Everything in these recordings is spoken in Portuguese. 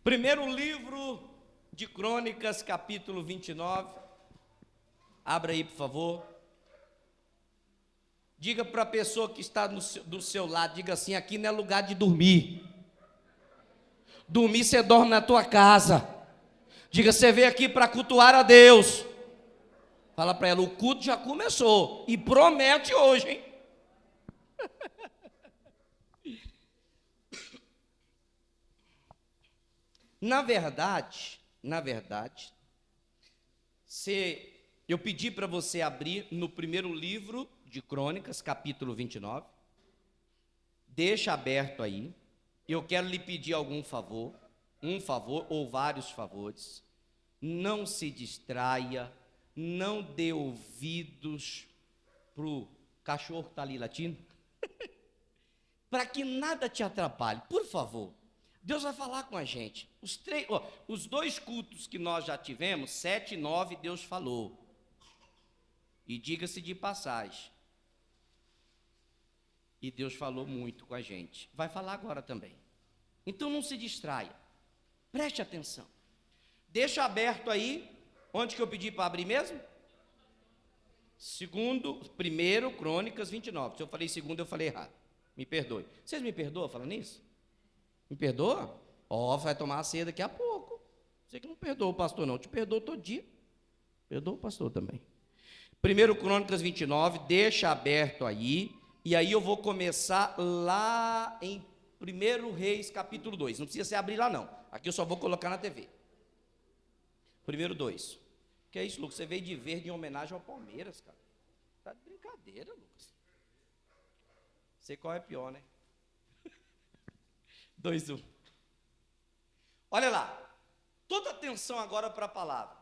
Primeiro livro de Crônicas, capítulo 29. Abra aí, por favor. Diga para a pessoa que está do seu lado, diga assim: aqui não é lugar de dormir. Dormir você dorme na tua casa. Diga, você veio aqui para cultuar a Deus. Fala para ela, o culto já começou. E promete hoje, hein? Na verdade, eu pedi para você abrir no primeiro livro de Crônicas, capítulo 29. Deixa aberto aí. Eu quero lhe pedir algum favor, um favor ou vários favores. Não se distraia, não dê ouvidos para o cachorro que está ali latindo, para que nada te atrapalhe, por favor. Deus vai falar com a gente. Os dois cultos que nós já tivemos, 7 e 9, Deus falou. E diga-se de passagem, e Deus falou muito com a gente. Vai falar agora também. Então não se distraia. Preste atenção. Deixa aberto aí. Onde que eu pedi para abrir mesmo? Primeiro Crônicas 29. Se eu falei segundo, eu falei errado. Me perdoe. Vocês me perdoam falando isso? Me perdoa? Vai tomar a ceia daqui a pouco. Você que não perdoa o pastor, não. Eu te perdoo todo dia. Perdoa o pastor também. Primeiro Crônicas 29, deixa aberto aí. E aí eu vou começar lá em 1 Reis, capítulo 2. Não precisa se abrir lá, não. Aqui eu só vou colocar na TV. 2. Que é isso, Lucas? Você veio de verde em homenagem ao Palmeiras, cara. Tá de brincadeira, Lucas. Sei qual é pior, né? 2:1. Olha lá. Toda atenção agora para a palavra.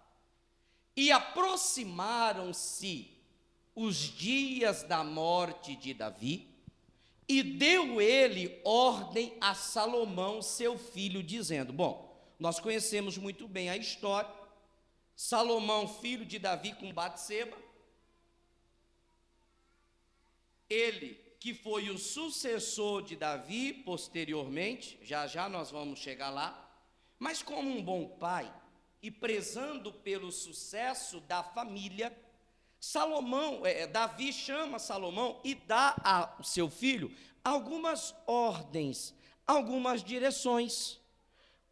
E aproximaram-se os dias da morte de Davi, e deu ele ordem a Salomão, seu filho, dizendo: bom, nós conhecemos muito bem a história. Salomão, filho de Davi com Batseba, ele que foi o sucessor de Davi posteriormente, já nós vamos chegar lá, mas como um bom pai e prezando pelo sucesso da família, Davi chama Salomão e dá ao seu filho algumas ordens, algumas direções,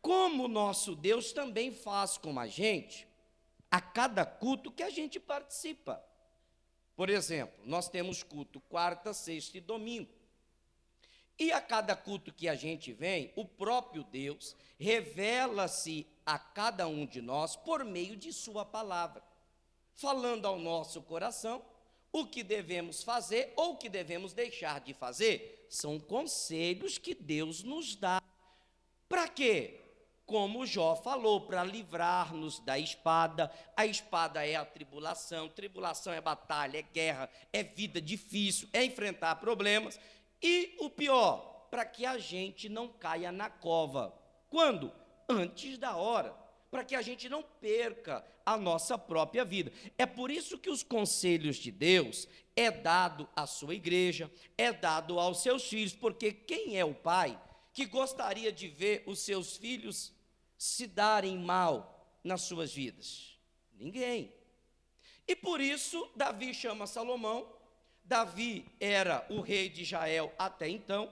como nosso Deus também faz com a gente, a cada culto que a gente participa. Por exemplo, nós temos culto quarta, sexta e domingo. E a cada culto que a gente vem, o próprio Deus revela-se a cada um de nós por meio de sua palavra, falando ao nosso coração o que devemos fazer ou o que devemos deixar de fazer. São conselhos que Deus nos dá. Para quê? Como Jó falou, para livrar-nos da espada. A espada é a tribulação é batalha, é guerra, é vida difícil, é enfrentar problemas. E o pior, para que a gente não caia na cova. Quando? Antes da hora, para que a gente não perca a nossa própria vida. É por isso que os conselhos de Deus é dado à sua igreja, é dado aos seus filhos, porque quem é o pai que gostaria de ver os seus filhos se darem mal nas suas vidas? Ninguém. E por isso Davi chama Salomão. Davi era o rei de Israel até então.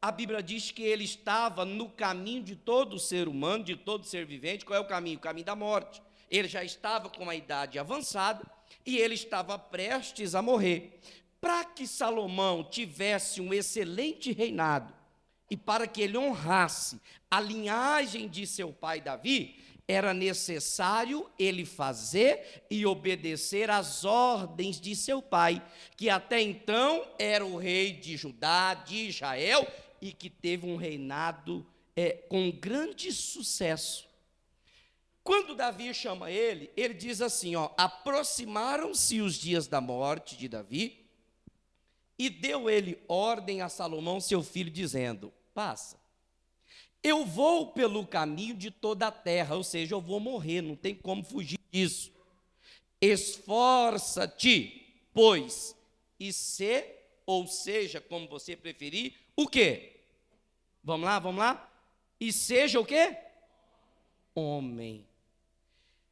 A Bíblia diz que ele estava no caminho de todo ser humano, de todo ser vivente. Qual é o caminho? O caminho da morte. Ele já estava com uma idade avançada e ele estava prestes a morrer. Para que Salomão tivesse um excelente reinado e para que ele honrasse a linhagem de seu pai Davi, era necessário ele fazer e obedecer às ordens de seu pai, que até então era o rei de Judá, de Israel, e que teve um reinado com grande sucesso. Quando Davi chama ele diz assim: aproximaram-se os dias da morte de Davi, e deu ele ordem a Salomão, seu filho, dizendo: passa, eu vou pelo caminho de toda a terra, ou seja, eu vou morrer, não tem como fugir disso. Esforça-te, pois, e seja, como você preferir, o quê? Vamos lá? E seja o quê? homem.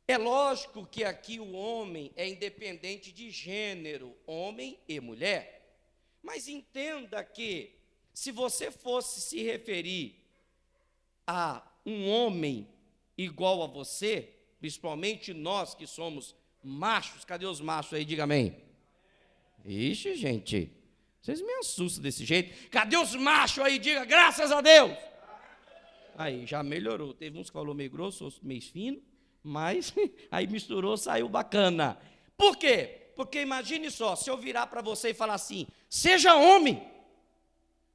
É lógico que aqui o homem é independente de gênero, homem e mulher. Mas entenda que, se você fosse se referir a um homem igual a você, principalmente nós que somos machos, cadê os machos aí? Diga amém. Ixi, gente, vocês me assustam desse jeito. Cadê os machos aí? Diga graças a Deus. Aí, já melhorou. Teve uns que falou meio grosso, outros meio fino, mas aí misturou, saiu bacana. Por quê? Porque imagine só, se eu virar para você e falar assim, seja homem.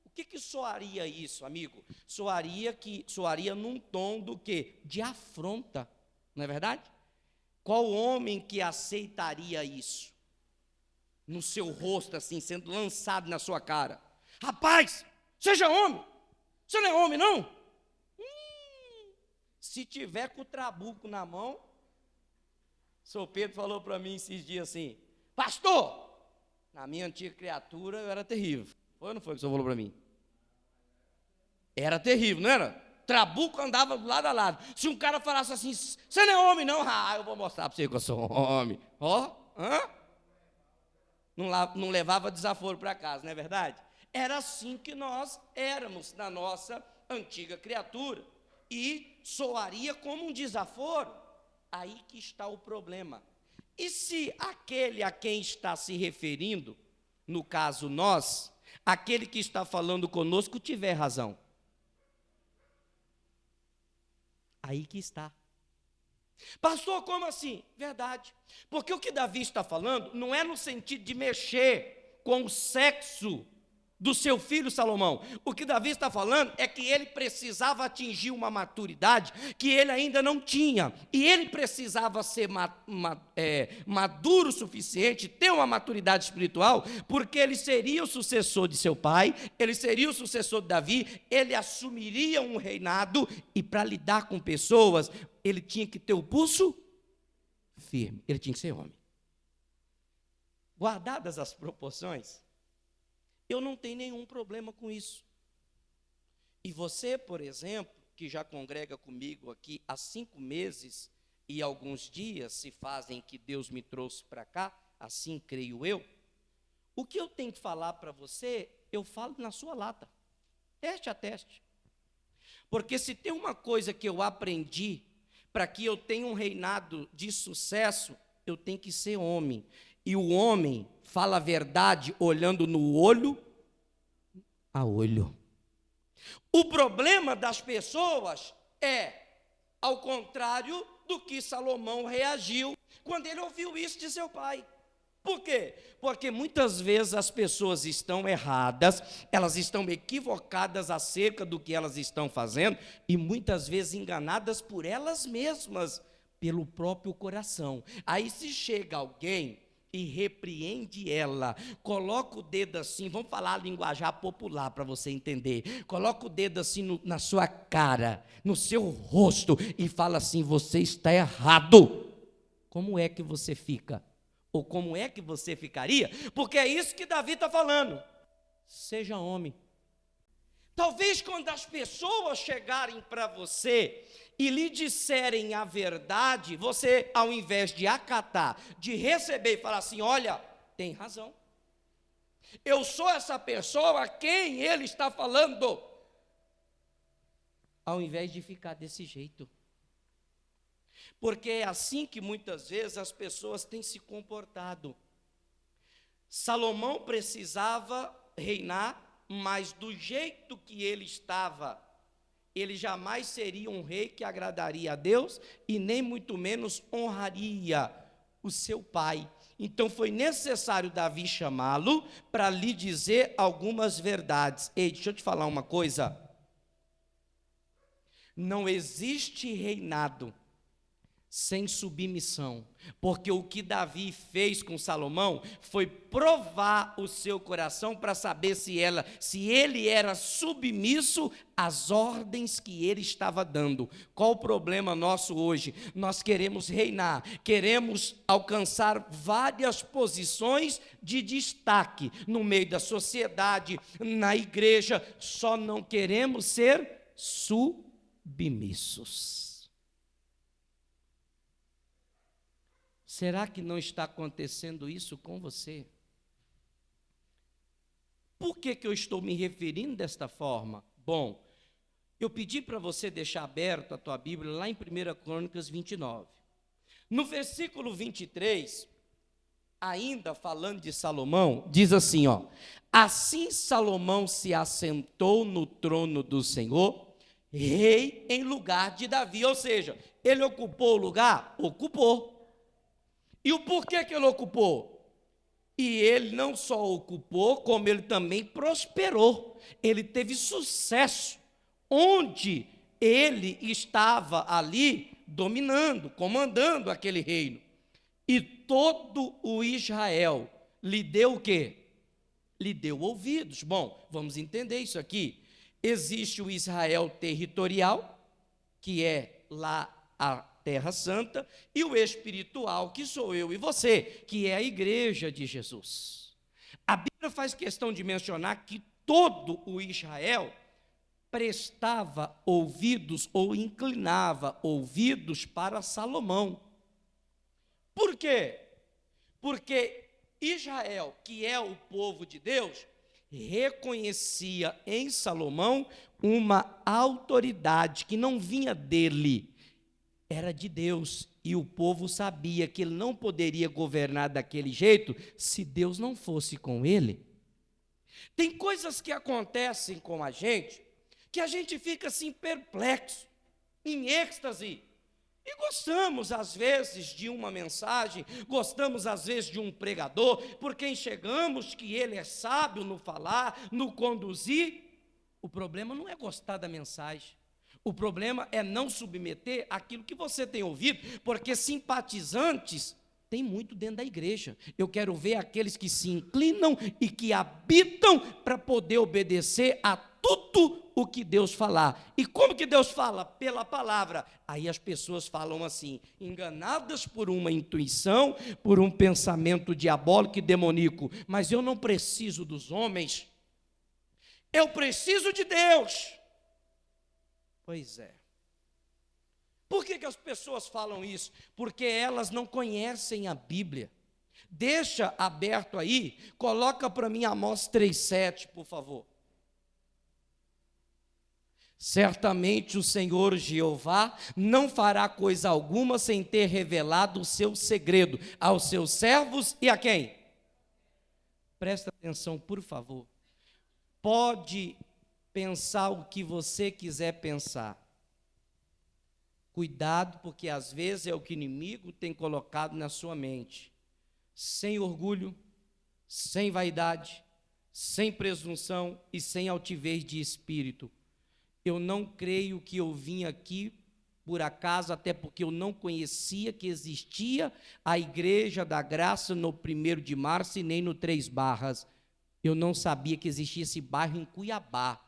O que soaria isso, amigo? Soaria num tom do quê? De afronta, não é verdade? Qual homem que aceitaria isso? No seu rosto, assim, sendo lançado na sua cara. Rapaz, seja homem. Você não é homem, não? Se tiver com o trabuco na mão, o senhor Pedro falou para mim esses dias assim, pastor, na minha antiga criatura eu era terrível. Foi ou não foi que o senhor falou para mim? Era terrível, não era? Trabuco andava do lado a lado. Se um cara falasse assim, você não é homem não? Eu vou mostrar para você que eu sou homem. Não levava desaforo para casa, não é verdade? Era assim que nós éramos na nossa antiga criatura. E soaria como um desaforo. Aí que está o problema. E se aquele a quem está se referindo, no caso nós, aquele que está falando conosco tiver razão? Aí que está. Pastor, como assim? Verdade. Porque o que Davi está falando não é no sentido de mexer com o sexo do seu filho Salomão. O que Davi está falando é que ele precisava atingir uma maturidade que ele ainda não tinha. E ele precisava ser maduro o suficiente, ter uma maturidade espiritual, porque ele seria o sucessor de seu pai, ele seria o sucessor de Davi, ele assumiria um reinado, e para lidar com pessoas, ele tinha que ter o pulso firme, ele tinha que ser homem. Guardadas as proporções, eu não tenho nenhum problema com isso. E você, por exemplo, que já congrega comigo aqui há 5 meses e alguns dias se fazem que Deus me trouxe para cá, assim creio eu, o que eu tenho que falar para você, eu falo na sua lata, teste a teste. Porque se tem uma coisa que eu aprendi, para que eu tenha um reinado de sucesso, eu tenho que ser homem. E o homem fala a verdade olhando no olho a olho. O problema das pessoas é ao contrário do que Salomão reagiu quando ele ouviu isso de seu pai. Por quê? Porque muitas vezes as pessoas estão erradas, elas estão equivocadas acerca do que elas estão fazendo e muitas vezes enganadas por elas mesmas, pelo próprio coração. Aí se chega alguém e repreende ela, coloca o dedo assim, vamos falar a linguajar popular para você entender, coloca o dedo assim na sua cara, no seu rosto e fala assim, você está errado. Como é que você fica? Ou como é que você ficaria? Porque é isso que Davi está falando, seja homem. Talvez quando as pessoas chegarem para você e lhe disserem a verdade, você, ao invés de acatar, de receber e falar assim, olha, tem razão, eu sou essa pessoa a quem ele está falando, ao invés de ficar desse jeito. Porque é assim que muitas vezes as pessoas têm se comportado. Salomão precisava reinar, mas do jeito que ele estava, ele jamais seria um rei que agradaria a Deus e nem muito menos honraria o seu pai. Então foi necessário Davi chamá-lo para lhe dizer algumas verdades. Ei, deixa eu te falar uma coisa. Não existe reinado sem submissão, porque o que Davi fez com Salomão foi provar o seu coração para saber se ele era submisso às ordens que ele estava dando. Qual o problema nosso hoje? Nós queremos reinar, queremos alcançar várias posições de destaque no meio da sociedade, na igreja, só não queremos ser submissos. Será que não está acontecendo isso com você? Por que eu estou me referindo desta forma? Bom, eu pedi para você deixar aberto a tua Bíblia lá em 1 Crônicas 29. No versículo 23, ainda falando de Salomão, diz assim, ó: assim Salomão se assentou no trono do Senhor, rei em lugar de Davi. Ou seja, ele ocupou o lugar? Ocupou. E o porquê que ele ocupou? E ele não só ocupou, como ele também prosperou. Ele teve sucesso onde ele estava ali dominando, comandando aquele reino. E todo o Israel lhe deu o quê? Lhe deu ouvidos. Bom, vamos entender isso aqui. Existe o Israel territorial, que é lá a Terra Santa, e o espiritual, que sou eu e você, que é a igreja de Jesus. A Bíblia faz questão de mencionar que todo o Israel prestava ouvidos ou inclinava ouvidos para Salomão. Por quê? Porque Israel, que é o povo de Deus, reconhecia em Salomão uma autoridade que não vinha dele, era de Deus, e o povo sabia que ele não poderia governar daquele jeito se Deus não fosse com ele. Tem coisas que acontecem com a gente, que a gente fica assim perplexo, em êxtase, e gostamos às vezes de uma mensagem, gostamos às vezes de um pregador, porque enxergamos que ele é sábio no falar, no conduzir. O problema não é gostar da mensagem. O problema é não submeter aquilo que você tem ouvido, porque simpatizantes tem muito dentro da igreja. Eu quero ver aqueles que se inclinam e que habitam para poder obedecer a tudo o que Deus falar. E como que Deus fala? Pela palavra. Aí as pessoas falam assim, enganadas por uma intuição, por um pensamento diabólico e demoníaco. Mas eu não preciso dos homens, eu preciso de Deus. Pois é. Por que as pessoas falam isso? Porque elas não conhecem a Bíblia. Deixa aberto aí, coloca para mim Amós 3,7, por favor. Certamente o Senhor Jeová não fará coisa alguma sem ter revelado o seu segredo aos seus servos e a quem? Presta atenção, por favor. Pode pensar o que você quiser pensar. Cuidado, porque às vezes é o que o inimigo tem colocado na sua mente. Sem orgulho, sem vaidade, sem presunção e sem altivez de espírito. Eu não creio que eu vim aqui por acaso, até porque eu não conhecia que existia a Igreja da Graça no 1º de março e nem no 3 Barras. Eu não sabia que existia esse bairro em Cuiabá.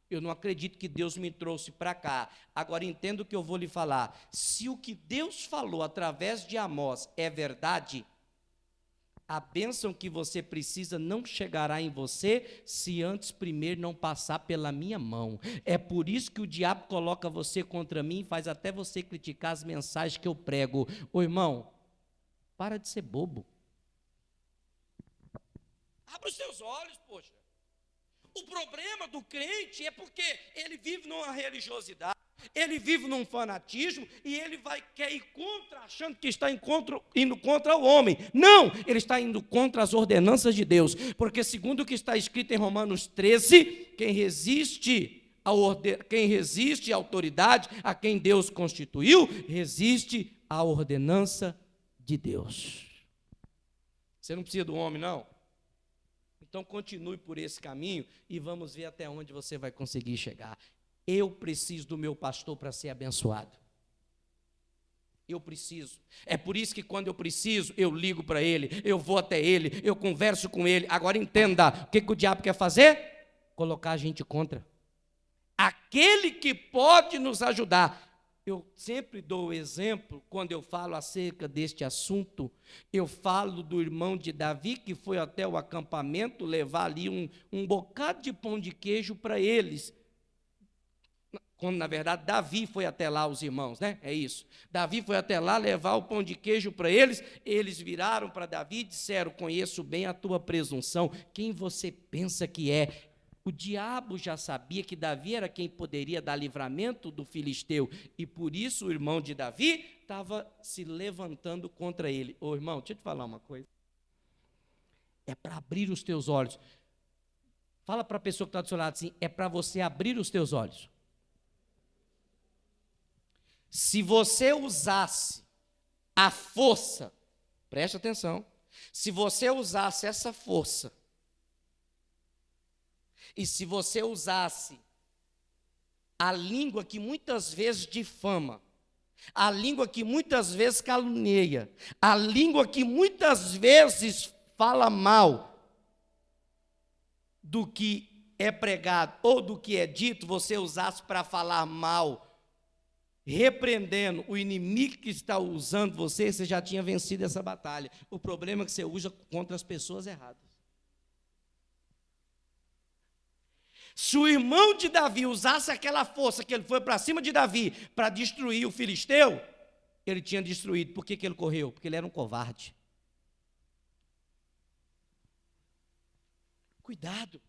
Eu não acredito que Deus me trouxe para cá. Agora entenda o que eu vou lhe falar. Se o que Deus falou através de Amós é verdade, a bênção que você precisa não chegará em você se antes primeiro não passar pela minha mão. É por isso que o diabo coloca você contra mim e faz até você criticar as mensagens que eu prego. Ô irmão, para de ser bobo. Abra os seus olhos, poxa. O problema do crente é porque ele vive numa religiosidade, ele vive num fanatismo e ele quer ir contra, achando que está indo contra o homem. Não, ele está indo contra as ordenanças de Deus, porque segundo o que está escrito em Romanos 13, quem resiste à autoridade, a quem Deus constituiu, resiste à ordenança de Deus. Você não precisa do homem, não. Então continue por esse caminho e vamos ver até onde você vai conseguir chegar. Eu preciso do meu pastor para ser abençoado. Eu preciso. É por isso que quando eu preciso, eu ligo para ele, eu vou até ele, eu converso com ele. Agora entenda, o que o diabo quer fazer? Colocar a gente contra. Aquele que pode nos ajudar. Eu sempre dou o exemplo, quando eu falo acerca deste assunto, eu falo do irmão de Davi, que foi até o acampamento levar ali um bocado de pão de queijo para eles. quando na verdade Davi foi até lá, os irmãos, né? É isso. Davi foi até lá levar o pão de queijo para eles, eles viraram para Davi e disseram: conheço bem a tua presunção, quem você pensa que é? O diabo já sabia que Davi era quem poderia dar livramento do filisteu, e por isso o irmão de Davi estava se levantando contra ele. Ô irmão, deixa eu te falar uma coisa. É para abrir os teus olhos. Fala para a pessoa que está do seu lado assim: é para você abrir os teus olhos. Se você usasse a força, preste atenção, se você usasse essa força, e se você usasse a língua que muitas vezes difama, a língua que muitas vezes caluniia, a língua que muitas vezes fala mal do que é pregado ou do que é dito, você usasse para falar mal, repreendendo o inimigo que está usando você, você já tinha vencido essa batalha. O problema é que você usa contra as pessoas erradas. Se o irmão de Davi usasse aquela força que ele foi para cima de Davi para destruir o filisteu, ele tinha destruído. Por que ele correu? Porque ele era um covarde. Cuidado.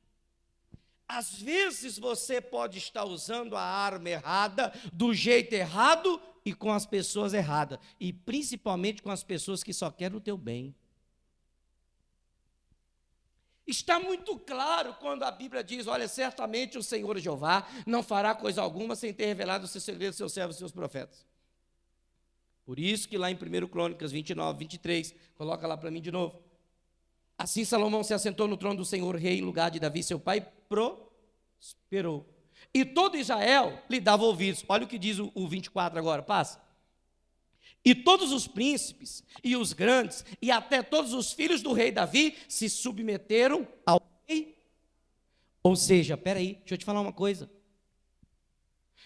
Às vezes você pode estar usando a arma errada, do jeito errado e com as pessoas erradas. E principalmente com as pessoas que só querem o teu bem. Está muito claro quando a Bíblia diz: olha, certamente o Senhor Jeová não fará coisa alguma sem ter revelado o seu segredo aos seus servos e seus profetas. Por isso que lá em 1 Crônicas 29, 23, coloca lá para mim de novo. Assim Salomão se assentou no trono do Senhor, rei, em lugar de Davi, seu pai, prosperou. E todo Israel lhe dava ouvidos. Olha o que diz o 24 agora, passa. E todos os príncipes, e os grandes, e até todos os filhos do rei Davi se submeteram ao rei. Ou seja, peraí, deixa eu te falar uma coisa.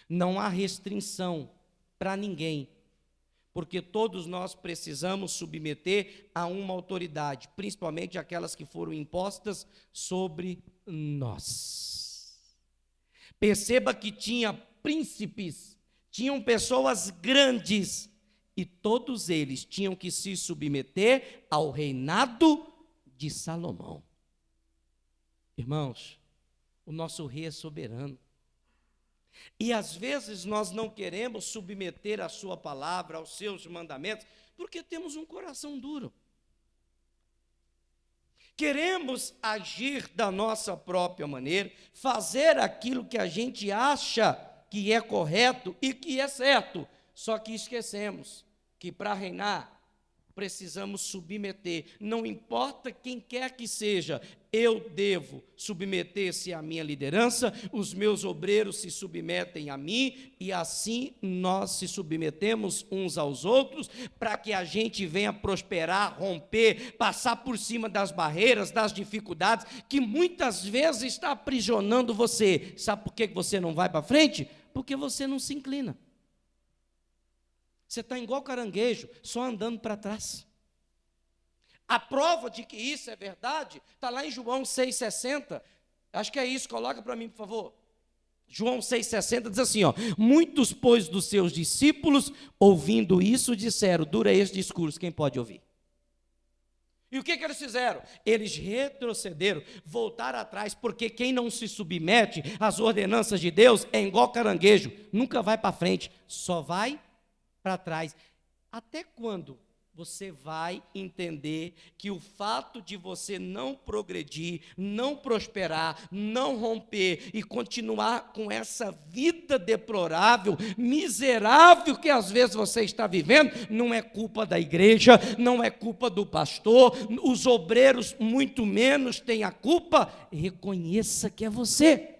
Não há restrição para ninguém, porque todos nós precisamos submeter a uma autoridade, principalmente aquelas que foram impostas sobre nós. Perceba que tinha príncipes, tinham pessoas grandes, e todos eles tinham que se submeter ao reinado de Salomão. Irmãos, o nosso rei é soberano. E às vezes nós não queremos submeter a sua palavra, aos seus mandamentos, porque temos um coração duro. Queremos agir da nossa própria maneira, fazer aquilo que a gente acha que é correto e que é certo, só que esquecemos que para reinar precisamos submeter, não importa quem quer que seja, eu devo submeter-se à minha liderança, os meus obreiros se submetem a mim, e assim nós se submetemos uns aos outros, para que a gente venha prosperar, romper, passar por cima das barreiras, das dificuldades, que muitas vezes está aprisionando você. Sabe por que você não vai para frente? Porque você não se inclina. Você está igual caranguejo, só andando para trás. A prova de que isso é verdade está lá em João 6,60. Acho que é isso, coloca para mim, por favor. João 6,60 diz assim: muitos, pois, dos seus discípulos, ouvindo isso, disseram: dura este discurso, quem pode ouvir? E o que eles fizeram? Eles retrocederam, voltaram atrás, porque quem não se submete às ordenanças de Deus é igual caranguejo, nunca vai para frente, só vai para trás. Até quando você vai entender que o fato de você não progredir, não prosperar, não romper e continuar com essa vida deplorável, miserável que às vezes você está vivendo, não é culpa da igreja, não é culpa do pastor, os obreiros muito menos têm a culpa? Reconheça que é você.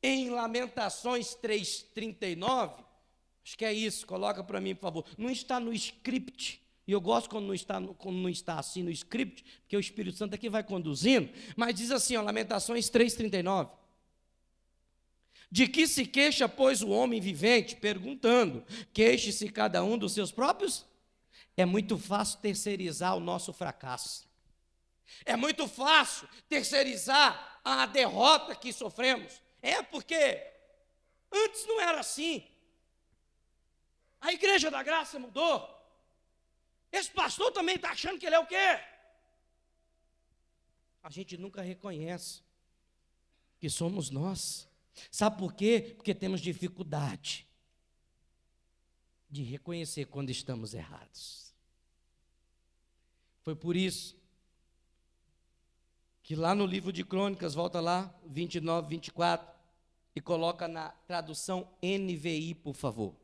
Em Lamentações 3,39, acho que é isso, coloca para mim, por favor. Não está no script, e eu gosto quando não está assim no script, porque o Espírito Santo aqui vai conduzindo, mas diz assim, Lamentações 3,39. De que se queixa, pois, o homem vivente? Perguntando, queixe-se cada um dos seus próprios? É muito fácil terceirizar o nosso fracasso. É muito fácil terceirizar a derrota que sofremos. É porque antes não era assim. A Igreja da Graça mudou. Esse pastor também está achando que ele é o quê? A gente nunca reconhece que somos nós. Sabe por quê? Porque temos dificuldade de reconhecer quando estamos errados. Foi por isso que lá no livro de Crônicas, volta lá, 29, 24, e coloca na tradução NVI, por favor.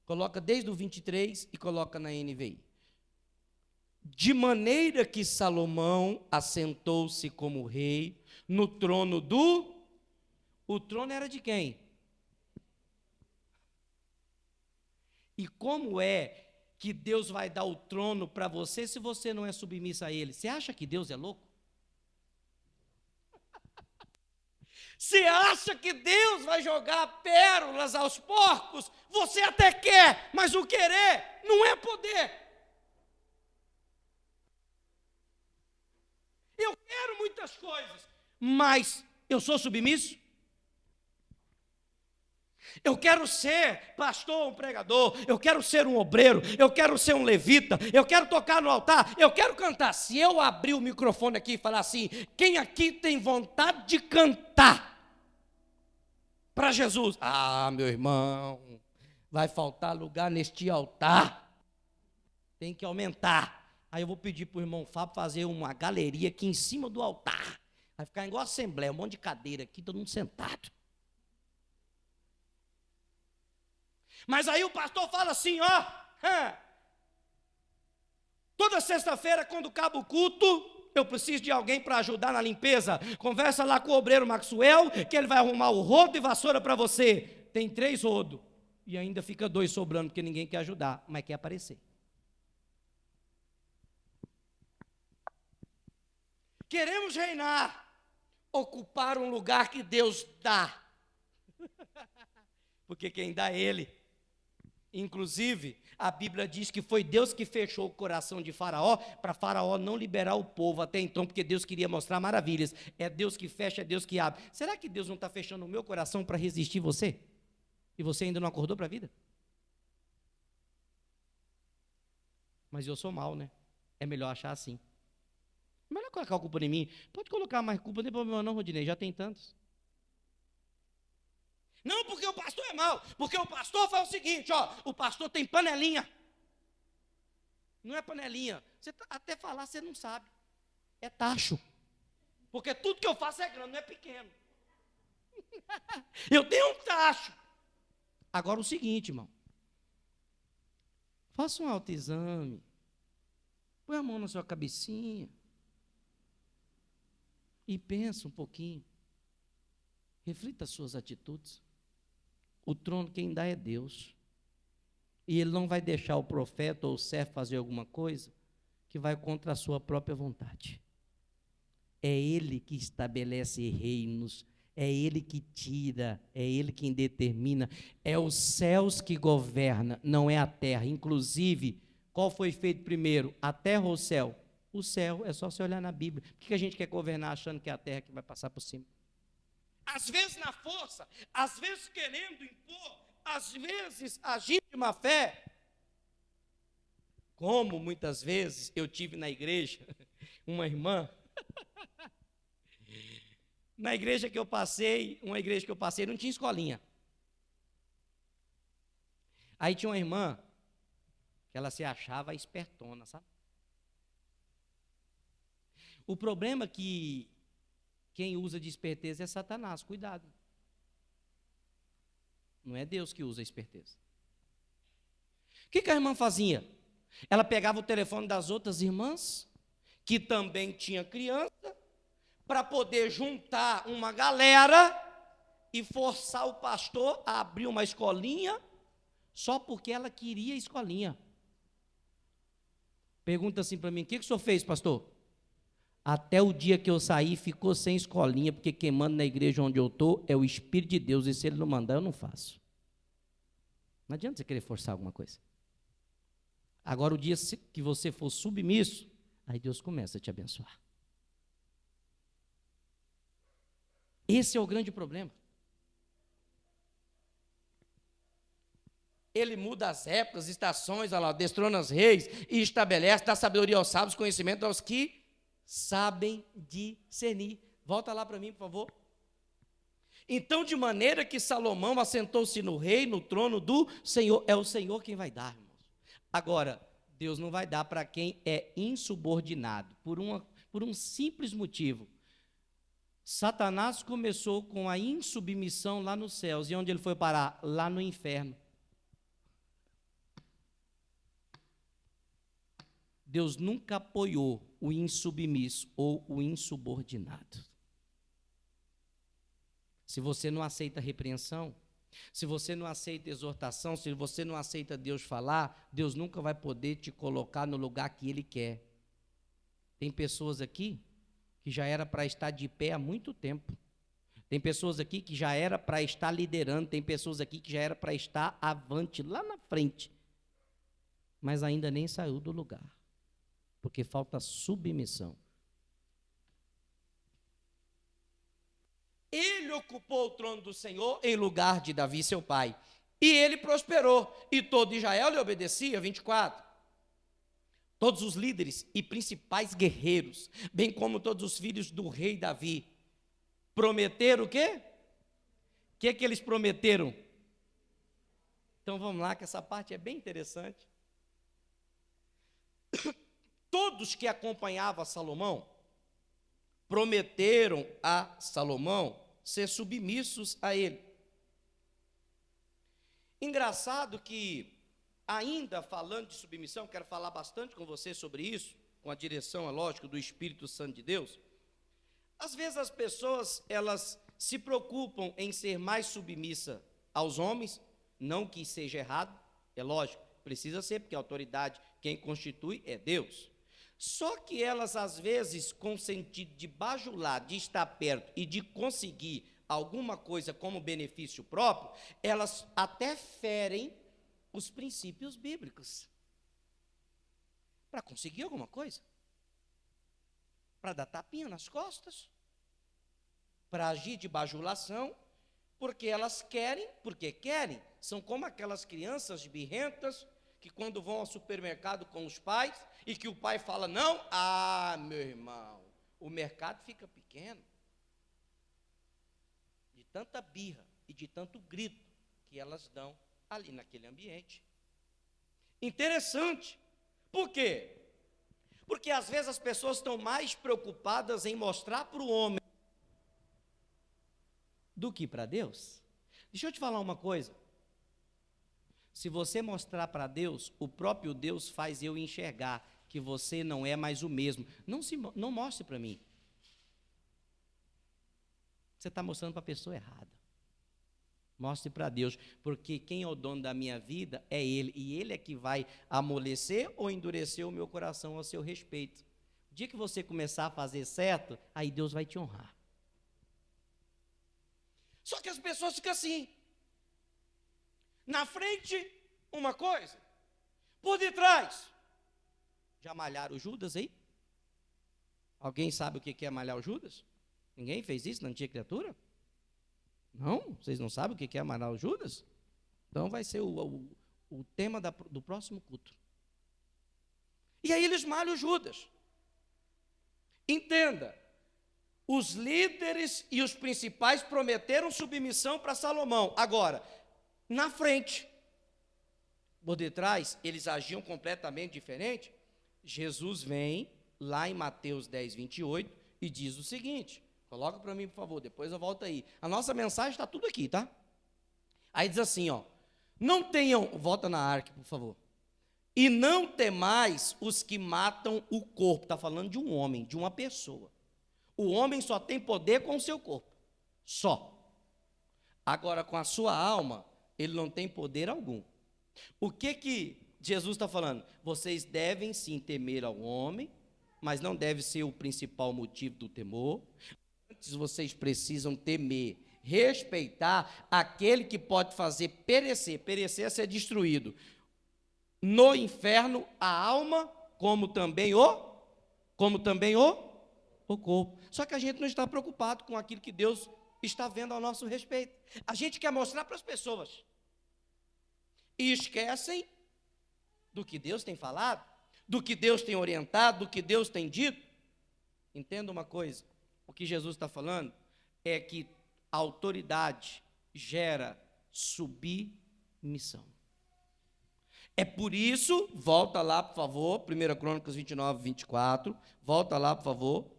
Coloca desde o 23 e coloca na NVI. De maneira que Salomão assentou-se como rei no trono do... O trono era de quem? E como é que Deus vai dar o trono para você se você não é submissa a Ele? Você acha que Deus é louco? Você acha que Deus vai jogar pérolas aos porcos? Você até quer, mas o querer não é poder. Eu quero muitas coisas, mas eu sou submisso? Eu quero ser pastor, um pregador, eu quero ser um obreiro, eu quero ser um levita, eu quero tocar no altar, eu quero cantar. Se eu abrir o microfone aqui e falar assim, quem aqui tem vontade de cantar para Jesus? Ah, meu irmão, vai faltar lugar neste altar, tem que aumentar. Aí eu vou pedir para o irmão Fábio fazer uma galeria aqui em cima do altar, vai ficar igual a assembleia, um monte de cadeira aqui, todo mundo sentado. Mas aí o pastor fala assim, ó, toda sexta-feira, quando acaba o culto, eu preciso de alguém para ajudar na limpeza. Conversa lá com o obreiro Maxwell, que ele vai arrumar o rodo e vassoura para você. Tem 3 rodos, e ainda fica 2 sobrando, porque ninguém quer ajudar, mas quer aparecer. Queremos reinar, ocupar um lugar que Deus dá, porque quem dá é Ele. Inclusive, a Bíblia diz que foi Deus que fechou o coração de Faraó, para Faraó não liberar o povo até então, porque Deus queria mostrar maravilhas. É Deus que fecha, é Deus que abre. Será que Deus não está fechando o meu coração para resistir você? E você ainda não acordou para a vida? Mas eu sou mau, né? É melhor achar assim. Melhor colocar a culpa em mim. Pode colocar mais culpa, não tem problema não, Rodinei, já tem tantos. Não porque o pastor é mau, porque o pastor faz o seguinte, ó, o pastor tem panelinha. Não é panelinha, você até falar você não sabe, é tacho. Porque tudo que eu faço é grande, não é pequeno. Eu tenho um tacho. Agora o seguinte, irmão, faça um autoexame, põe a mão na sua cabecinha e pensa um pouquinho, reflita as suas atitudes. O trono quem dá é Deus. E Ele não vai deixar o profeta ou o servo fazer alguma coisa que vai contra a sua própria vontade. É Ele que estabelece reinos, é Ele que tira, é Ele quem determina, é os céus que governa, não é a terra. Inclusive, qual foi feito primeiro, a terra ou o céu? O céu, é só você olhar na Bíblia. Por que a gente quer governar achando que é a terra que vai passar por cima? Às vezes na força, às vezes querendo impor, às vezes agindo de má fé. Como muitas vezes eu tive na igreja, uma irmã, na igreja que eu passei, uma igreja que eu passei, não tinha escolinha. Aí tinha uma irmã, que ela se achava espertona, sabe? O problema é que quem usa de esperteza é Satanás, cuidado. Não é Deus que usa a esperteza. O que a irmã fazia? Ela pegava o telefone das outras irmãs, que também tinha criança, para poder juntar uma galera e forçar o pastor a abrir uma escolinha, só porque ela queria escolinha. Pergunta assim para mim, o que o senhor fez, pastor? Até o dia que eu saí, ficou sem escolinha, porque quem manda na igreja onde eu estou é o Espírito de Deus, e se Ele não mandar, eu não faço. Não adianta você querer forçar alguma coisa. Agora, o dia que você for submisso, aí Deus começa a te abençoar. Esse é o grande problema. Ele muda as épocas, estações, olha lá, destrona os reis e estabelece, dá sabedoria aos sábios, conhecimento aos que sabem discernir. Volta lá para mim, por favor. Então, de maneira que Salomão assentou-se no rei, no trono do Senhor. É o Senhor quem vai dar, irmãos. Agora, Deus não vai dar para quem é insubordinado, por um simples motivo. Satanás começou com a insubmissão lá nos céus. E onde ele foi parar? Lá no inferno. Deus nunca apoiou o insubmisso ou o insubordinado. Se você não aceita repreensão, se você não aceita exortação, se você não aceita Deus falar, Deus nunca vai poder te colocar no lugar que Ele quer. Tem pessoas aqui que já era para estar de pé há muito tempo. Tem pessoas aqui que já era para estar liderando, tem pessoas aqui que já era para estar avante, lá na frente, mas ainda nem saiu do lugar, porque falta submissão. Ele ocupou o trono do Senhor em lugar de Davi, seu pai. E ele prosperou, e todo Israel lhe obedecia. 24. Todos os líderes e principais guerreiros, bem como todos os filhos do rei Davi, prometeram o quê? O que eles prometeram? Então vamos lá, que essa parte é bem interessante. Todos que acompanhavam a Salomão prometeram a Salomão ser submissos a ele. Engraçado que, ainda falando de submissão, quero falar bastante com você sobre isso, com a direção, é lógico, do Espírito Santo de Deus. Às vezes as pessoas, elas se preocupam em ser mais submissa aos homens, não que seja errado, é lógico, precisa ser, porque a autoridade, quem constitui é Deus. Só que elas, às vezes, com sentido de bajular, de estar perto e de conseguir alguma coisa como benefício próprio, elas até ferem os princípios bíblicos para conseguir alguma coisa, para dar tapinha nas costas, para agir de bajulação, porque elas querem, porque querem. São como aquelas crianças birrentas que quando vão ao supermercado com os pais e que o pai fala não, meu irmão, o mercado fica pequeno, de tanta birra e de tanto grito que elas dão ali naquele ambiente. Interessante. Por quê? Porque às vezes as pessoas estão mais preocupadas em mostrar para o homem do que para Deus. Deixa eu te falar uma coisa. Se você mostrar para Deus, o próprio Deus faz eu enxergar que você não é mais o mesmo. Não mostre para mim. Você está mostrando para a pessoa errada. Mostre para Deus, porque quem é o dono da minha vida é Ele, e Ele é que vai amolecer ou endurecer o meu coração ao seu respeito. O dia que você começar a fazer certo, aí Deus vai te honrar. Só que as pessoas ficam assim. Na frente, uma coisa. Por detrás. Já malharam o Judas aí? Alguém sabe o que é malhar o Judas? Ninguém fez isso na antiga criatura? Não? Vocês não sabem o que é malhar o Judas? Então vai ser o tema do próximo culto. E aí eles malham o Judas. Entenda. Os líderes e os principais prometeram submissão para Salomão. Agora, na frente, por detrás, eles agiam completamente diferente. Jesus vem lá em Mateus 10, 28 e diz o seguinte, coloca para mim, por favor, depois eu volto aí. A nossa mensagem está tudo aqui, tá? Aí diz assim, ó, não tenham, volta na arca, por favor, e não temais os que matam o corpo. Está falando de um homem, de uma pessoa. O homem só tem poder com o seu corpo, só. Agora, com a sua alma, ele não tem poder algum. O que Jesus está falando? Vocês devem sim temer ao homem, mas não deve ser o principal motivo do temor. Antes vocês precisam temer, respeitar aquele que pode fazer perecer é ser destruído. No inferno, a alma, como também o corpo. Só que a gente não está preocupado com aquilo que Deus está vendo ao nosso respeito. A gente quer mostrar para as pessoas. E esquecem do que Deus tem falado, do que Deus tem orientado, do que Deus tem dito. Entenda uma coisa, o que Jesus está falando é que a autoridade gera submissão. É por isso, volta lá, por favor, 1 Crônicas 29, 24, volta lá, por favor.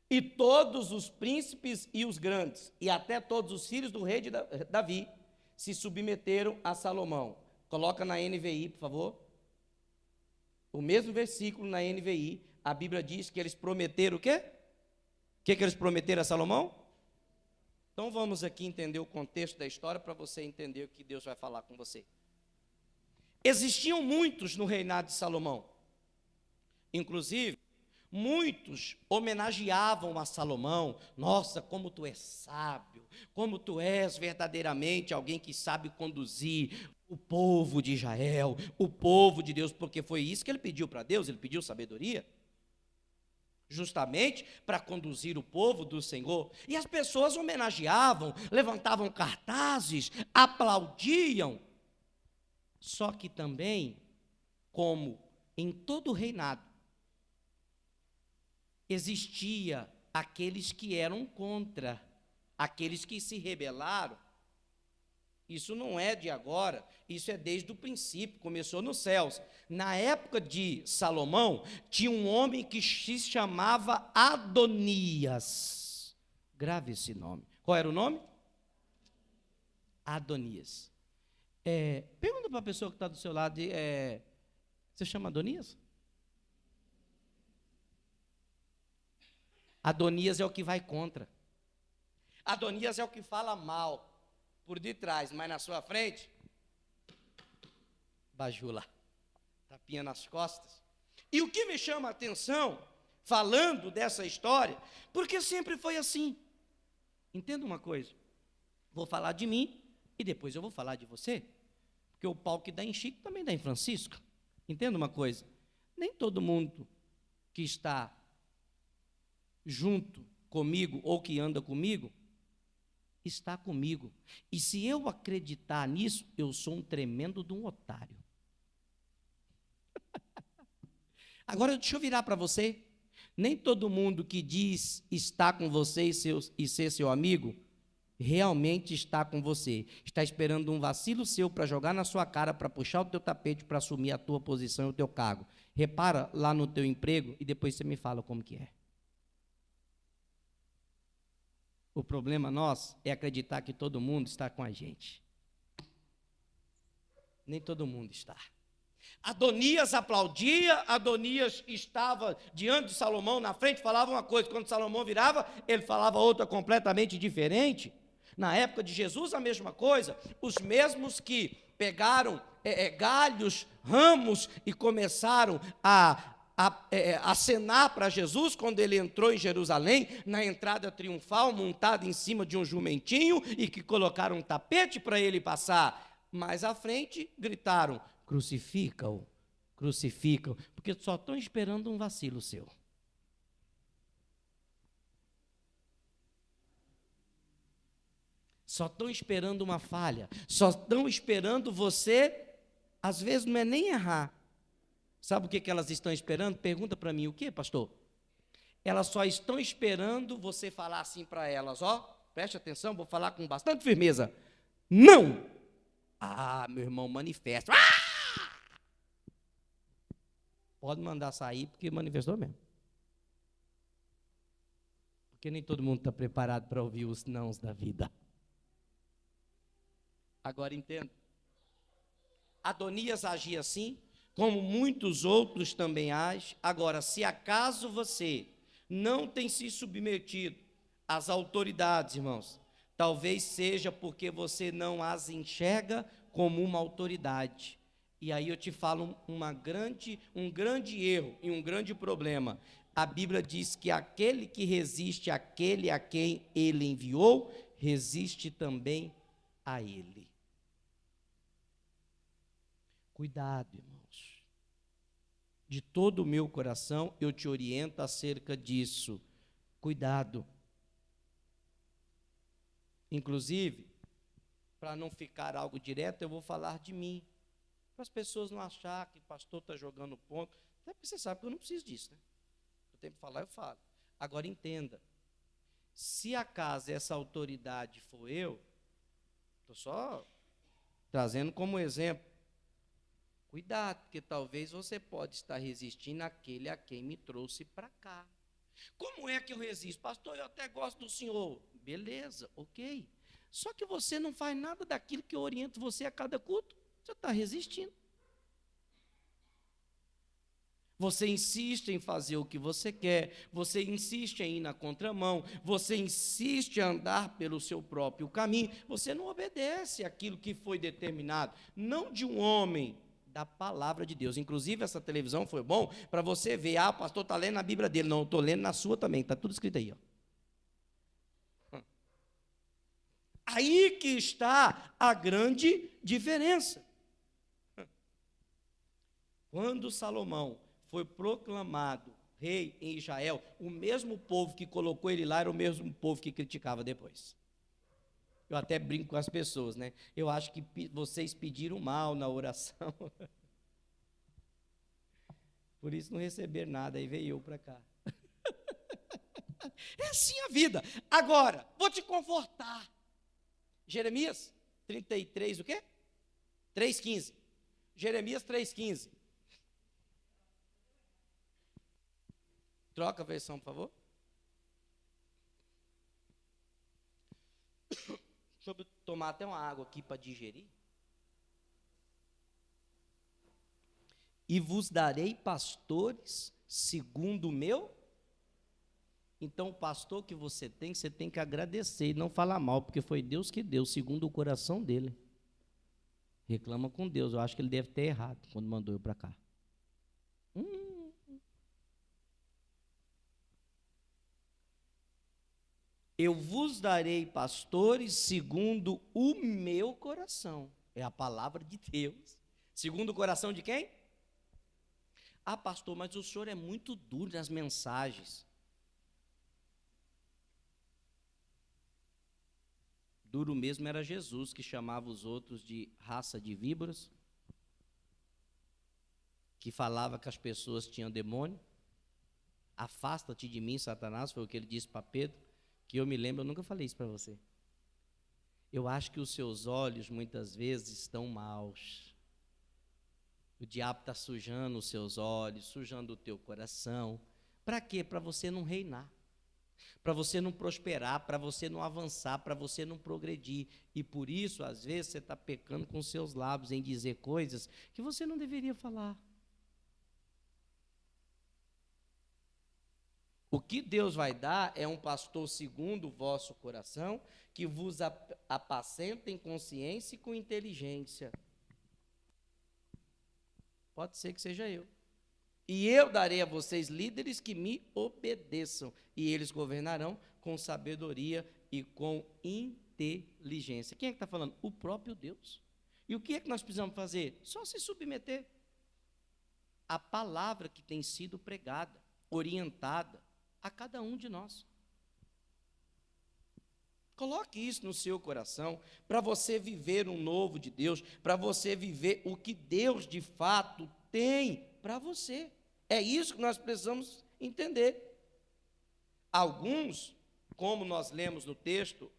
E todos os príncipes e os grandes, e até todos os filhos do rei de Davi, se submeteram a Salomão. Coloca na NVI, por favor. O mesmo versículo na NVI, a Bíblia diz que eles prometeram o quê? O que eles prometeram a Salomão? Então vamos aqui entender o contexto da história para você entender o que Deus vai falar com você. Existiam muitos no reinado de Salomão. Inclusive, muitos homenageavam a Salomão. Nossa, como tu és sábio, como tu és verdadeiramente alguém que sabe conduzir o povo de Israel, o povo de Deus, porque foi isso que ele pediu para Deus, ele pediu sabedoria, justamente para conduzir o povo do Senhor. E as pessoas homenageavam, levantavam cartazes, aplaudiam. Só que também, como em todo o reinado, existia aqueles que eram contra, aqueles que se rebelaram. Isso não é de agora, isso é desde o princípio, começou nos céus. Na época de Salomão, tinha um homem que se chamava Adonias. Grave esse nome. Qual era o nome? Adonias. Pergunta para a pessoa que está do seu lado, você chama Adonias? Adonias é o que vai contra. Adonias é o que fala mal por detrás, mas na sua frente, bajula, tapinha nas costas. E o que me chama a atenção, falando dessa história, porque sempre foi assim. Entenda uma coisa, vou falar de mim e depois eu vou falar de você, porque o pau que dá em Chico também dá em Francisco. Entenda uma coisa, nem todo mundo que está junto comigo ou que anda comigo está comigo. E se eu acreditar nisso, eu sou um tremendo de um otário. Agora, deixa eu virar para você. Nem todo mundo que diz estar com você e ser seu amigo, realmente está com você. Está esperando um vacilo seu para jogar na sua cara, para puxar o teu tapete, para assumir a tua posição e o teu cargo. Repara lá no teu emprego e depois você me fala como que é. O problema nosso é acreditar que todo mundo está com a gente. Nem todo mundo está. Adonias aplaudia, Adonias estava diante de Salomão, na frente falava uma coisa, quando Salomão virava, ele falava outra completamente diferente. Na época de Jesus, a mesma coisa, os mesmos que pegaram galhos, ramos e começaram a acenar para Jesus quando ele entrou em Jerusalém, na entrada triunfal, montado em cima de um jumentinho, e que colocaram um tapete para ele passar. Mais à frente, gritaram: crucifica-o, crucifica-o, porque só estão esperando um vacilo seu. Só estão esperando uma falha, só estão esperando você, às vezes não é nem errar. Sabe o que elas estão esperando? Pergunta para mim, o que, pastor? Elas só estão esperando você falar assim para elas, ó, preste atenção, vou falar com bastante firmeza. Não! Ah, meu irmão, manifesta. Ah! Pode mandar sair, porque manifestou mesmo. Porque nem todo mundo está preparado para ouvir os nãos da vida. Agora entenda. Adonias agia assim, como muitos outros também agem. Agora, se acaso você não tem se submetido às autoridades, irmãos, talvez seja porque você não as enxerga como uma autoridade. E aí eu te falo um grande erro e um grande problema. A Bíblia diz que aquele que resiste àquele a quem ele enviou, resiste também a ele. Cuidado, irmãos. De todo o meu coração eu te oriento acerca disso. Cuidado. Inclusive, para não ficar algo direto, eu vou falar de mim. Para as pessoas não acharem que o pastor está jogando ponto. Até porque você sabe que eu não preciso disso, né? Eu tenho que falar, eu falo. Agora entenda. Se acaso essa autoridade for eu, estou só trazendo como exemplo. Cuidado, porque talvez você pode estar resistindo àquele a quem me trouxe para cá. Como é que eu resisto? Pastor, eu até gosto do senhor. Beleza, ok. Só que você não faz nada daquilo que eu oriento você a cada culto. Você está resistindo. Você insiste em fazer o que você quer, você insiste em ir na contramão, você insiste em andar pelo seu próprio caminho, você não obedece aquilo que foi determinado, não de um homem, da palavra de Deus. Inclusive, essa televisão foi bom para você ver, o pastor está lendo a Bíblia dele, não, eu estou lendo na sua também, está tudo escrito aí. Ó. Aí que está a grande diferença. Quando Salomão foi proclamado rei em Israel, o mesmo povo que colocou ele lá era o mesmo povo que criticava depois. Eu até brinco com as pessoas, né? Eu acho que vocês pediram mal na oração. Por isso não receberam nada, aí veio eu para cá. É assim a vida. Agora, vou te confortar. Jeremias 33, o quê? 3,15. Jeremias 3,15. Troca a versão, por favor. Deixa eu tomar até uma água aqui para digerir. E vos darei pastores segundo o meu. Então, o pastor que você tem que agradecer e não falar mal, porque foi Deus que deu, segundo o coração dele. Reclama com Deus, eu acho que ele deve ter errado quando mandou eu para cá. Eu vos darei pastores segundo o meu coração. É a palavra de Deus. Segundo o coração de quem? Pastor, mas o senhor é muito duro nas mensagens. Duro mesmo era Jesus, que chamava os outros de raça de víboras, que falava que as pessoas tinham demônio. Afasta-te de mim, Satanás, foi o que ele disse para Pedro. Que eu me lembro, eu nunca falei isso para você. Eu acho que os seus olhos muitas vezes estão maus. O diabo está sujando os seus olhos, sujando o teu coração. Para quê? Para você não reinar. Para você não prosperar, para você não avançar, para você não progredir. E por isso, às vezes, você está pecando com seus lábios em dizer coisas que você não deveria falar. O que Deus vai dar é um pastor segundo o vosso coração, que vos apacenta em consciência e com inteligência. Pode ser que seja eu. E eu darei a vocês líderes que me obedeçam, e eles governarão com sabedoria e com inteligência. Quem é que está falando? O próprio Deus. E o que é que nós precisamos fazer? Só se submeter à palavra que tem sido pregada, orientada a cada um de nós. Coloque isso no seu coração, para você viver um novo de Deus, para você viver o que Deus de fato tem para você. É isso que nós precisamos entender. Alguns, como nós lemos no texto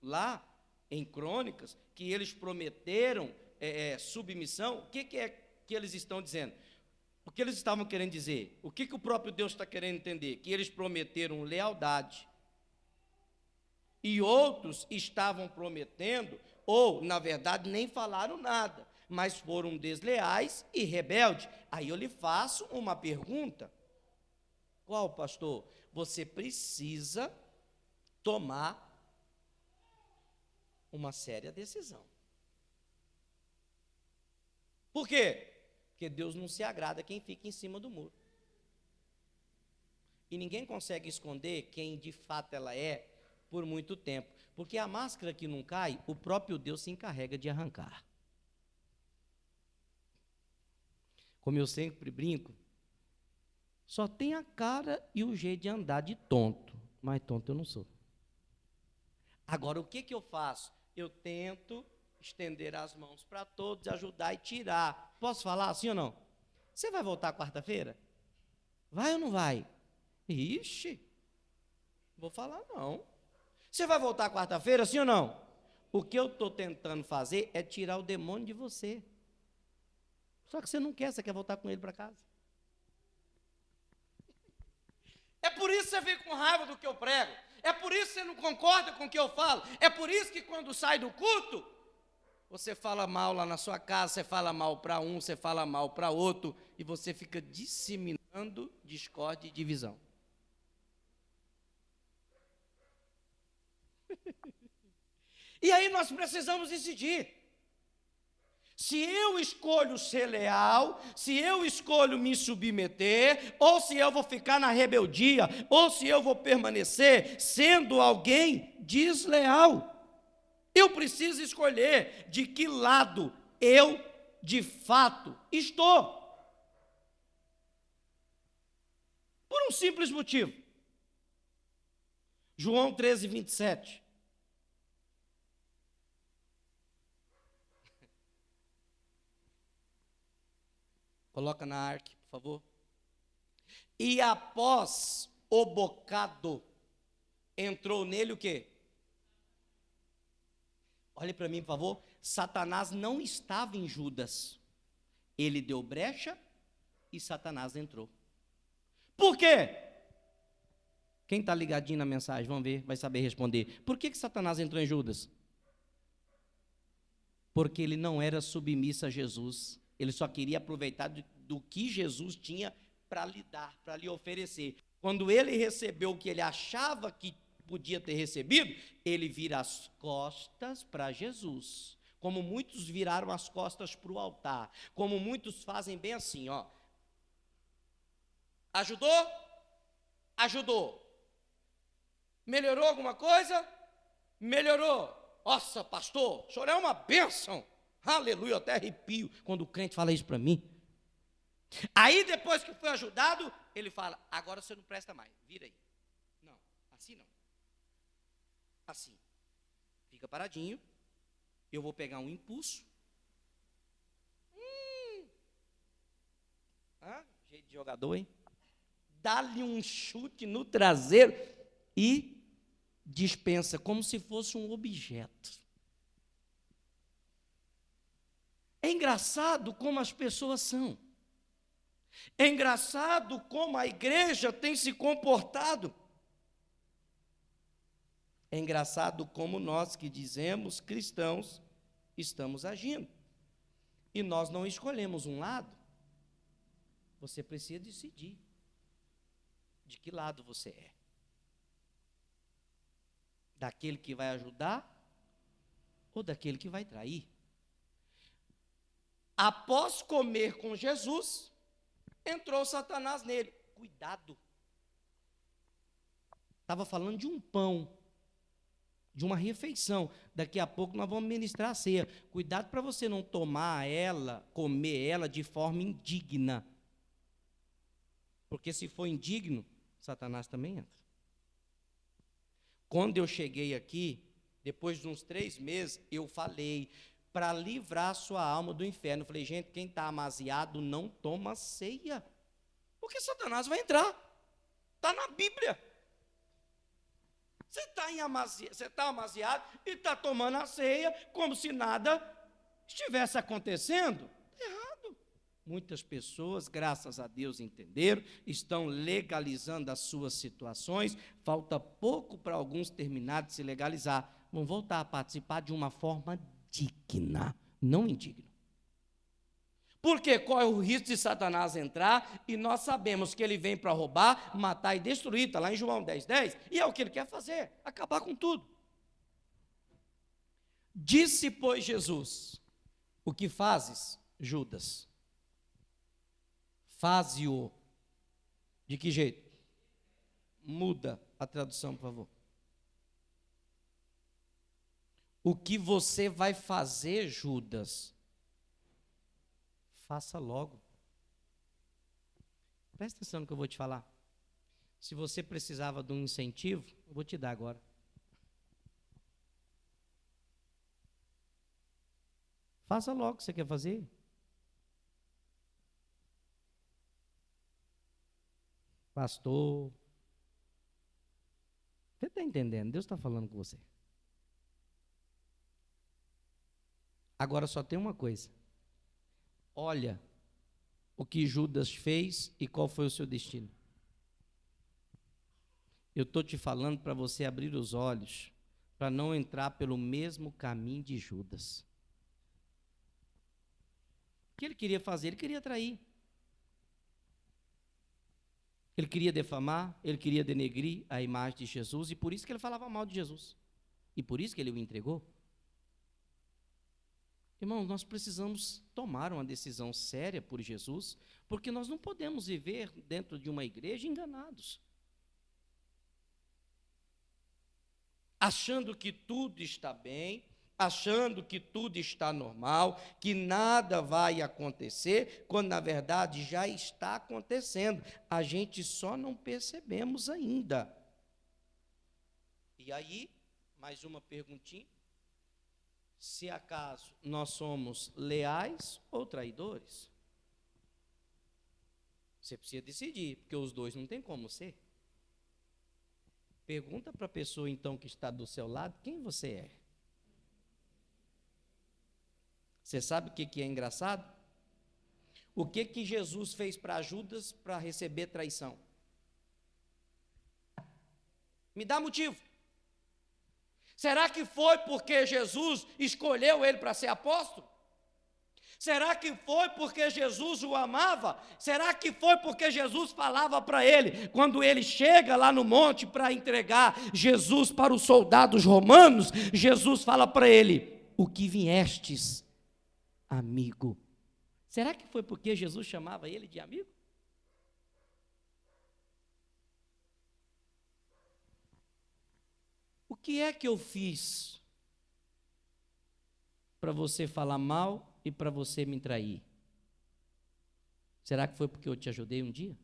lá em Crônicas, que eles prometeram submissão, o que é que eles estão dizendo? O que eles estavam querendo dizer? O que o próprio Deus está querendo entender? Que eles prometeram lealdade. E outros estavam prometendo, ou, na verdade, nem falaram nada, mas foram desleais e rebeldes. Aí eu lhe faço uma pergunta. Qual, pastor? Você precisa tomar uma séria decisão. Por quê? Porque Deus não se agrada quem fica em cima do muro. E ninguém consegue esconder quem de fato ela é por muito tempo. Porque a máscara que não cai, o próprio Deus se encarrega de arrancar. Como eu sempre brinco, só tem a cara e o jeito de andar de tonto. Mas tonto eu não sou. Agora, o que eu faço? Eu tento estender as mãos para todos, ajudar e tirar. Posso falar assim ou não? Você vai voltar quarta-feira? Vai ou não vai? Ixi, vou falar não. Você vai voltar quarta-feira, sim ou não? O que eu estou tentando fazer é tirar o demônio de você. Só que você não quer, você quer voltar com ele para casa. É por isso que você fica com raiva do que eu prego. É por isso que você não concorda com o que eu falo. É por isso que quando sai do culto, você fala mal lá na sua casa, você fala mal para um, você fala mal para outro, e você fica disseminando discórdia e divisão. E aí nós precisamos decidir. Se eu escolho ser leal, se eu escolho me submeter, ou se eu vou ficar na rebeldia, ou se eu vou permanecer sendo alguém desleal. Eu preciso escolher de que lado eu, de fato, estou. Por um simples motivo. João 13, 27. Coloca na arque, por favor. E após o bocado, entrou nele o quê? Olhe para mim, por favor. Satanás não estava em Judas. Ele deu brecha e Satanás entrou. Por quê? Quem está ligadinho na mensagem, vamos ver, vai saber responder. Por que Satanás entrou em Judas? Porque ele não era submisso a Jesus. Ele só queria aproveitar do que Jesus tinha para lhe dar, para lhe oferecer. Quando ele recebeu o que ele achava que podia ter recebido, ele vira as costas para Jesus. Como muitos viraram as costas para o altar. Como muitos fazem bem assim, ó. Ajudou? Ajudou. Melhorou alguma coisa? Melhorou. Nossa, pastor, o senhor é uma bênção. Aleluia, eu até arrepio quando o crente fala isso para mim. Aí, depois que foi ajudado, ele fala, agora você não presta mais, vira aí. Não, assim não. Assim. Fica paradinho. Eu vou pegar um impulso. Jeito de jogador, hein? Dá-lhe um chute no traseiro e dispensa, como se fosse um objeto. É engraçado como as pessoas são. É engraçado como a igreja tem se comportado. É engraçado como nós que dizemos cristãos estamos agindo. E nós não escolhemos um lado. Você precisa decidir de que lado você é. Daquele que vai ajudar ou daquele que vai trair. Após comer com Jesus, entrou Satanás nele. Cuidado. Estava falando de um pão, de uma refeição. Daqui a pouco nós vamos ministrar a ceia. Cuidado para você não tomar ela, comer ela de forma indigna. Porque se for indigno, Satanás também entra. Quando eu cheguei aqui, depois de uns 3 meses, eu falei, para livrar sua alma do inferno. Eu falei, gente, quem está amaziado não toma ceia. Porque Satanás vai entrar. Está na Bíblia. Você está amaziado e está tomando a ceia como se nada estivesse acontecendo. Errado. Muitas pessoas, graças a Deus, entenderam, estão legalizando as suas situações. Falta pouco para alguns terminar de se legalizar. Vão voltar a participar de uma forma digna, não indigna. Porque corre o risco de Satanás entrar e nós sabemos que ele vem para roubar, matar e destruir, está lá em João 10:10, e é o que ele quer fazer, acabar com tudo. Disse, pois, Jesus, o que fazes, Judas? Faze-o. De que jeito? Muda a tradução, por favor. O que você vai fazer, Judas? Faça logo. Presta atenção no que eu vou te falar. Se você precisava de um incentivo, eu vou te dar agora. Faça logo o que você quer fazer. Pastor, você está entendendo? Deus está falando com você. Agora só tem uma coisa. Olha o que Judas fez e qual foi o seu destino. Eu estou te falando para você abrir os olhos, para não entrar pelo mesmo caminho de Judas. O que ele queria fazer? Ele queria trair. Ele queria defamar, ele queria denegrir a imagem de Jesus, e por isso que ele falava mal de Jesus. E por isso que ele o entregou. Irmãos, nós precisamos tomar uma decisão séria por Jesus, porque nós não podemos viver dentro de uma igreja enganados, achando que tudo está bem, achando que tudo está normal, que nada vai acontecer, quando na verdade já está acontecendo. A gente só não percebemos ainda. E aí, mais uma perguntinha. Se acaso nós somos leais ou traidores? Você precisa decidir, porque os dois não tem como ser. Pergunta para a pessoa, então, que está do seu lado, quem você é? Você sabe o que é engraçado? O que Jesus fez para Judas para receber traição? Me dá motivo. Será que foi porque Jesus escolheu ele para ser apóstolo? Será que foi porque Jesus o amava? Será que foi porque Jesus falava para ele, quando ele chega lá no monte para entregar Jesus para os soldados romanos, Jesus fala para ele: o que viestes, amigo? Será que foi porque Jesus chamava ele de amigo? O que é que eu fiz para você falar mal e para você me trair? Será que foi porque eu te ajudei um dia?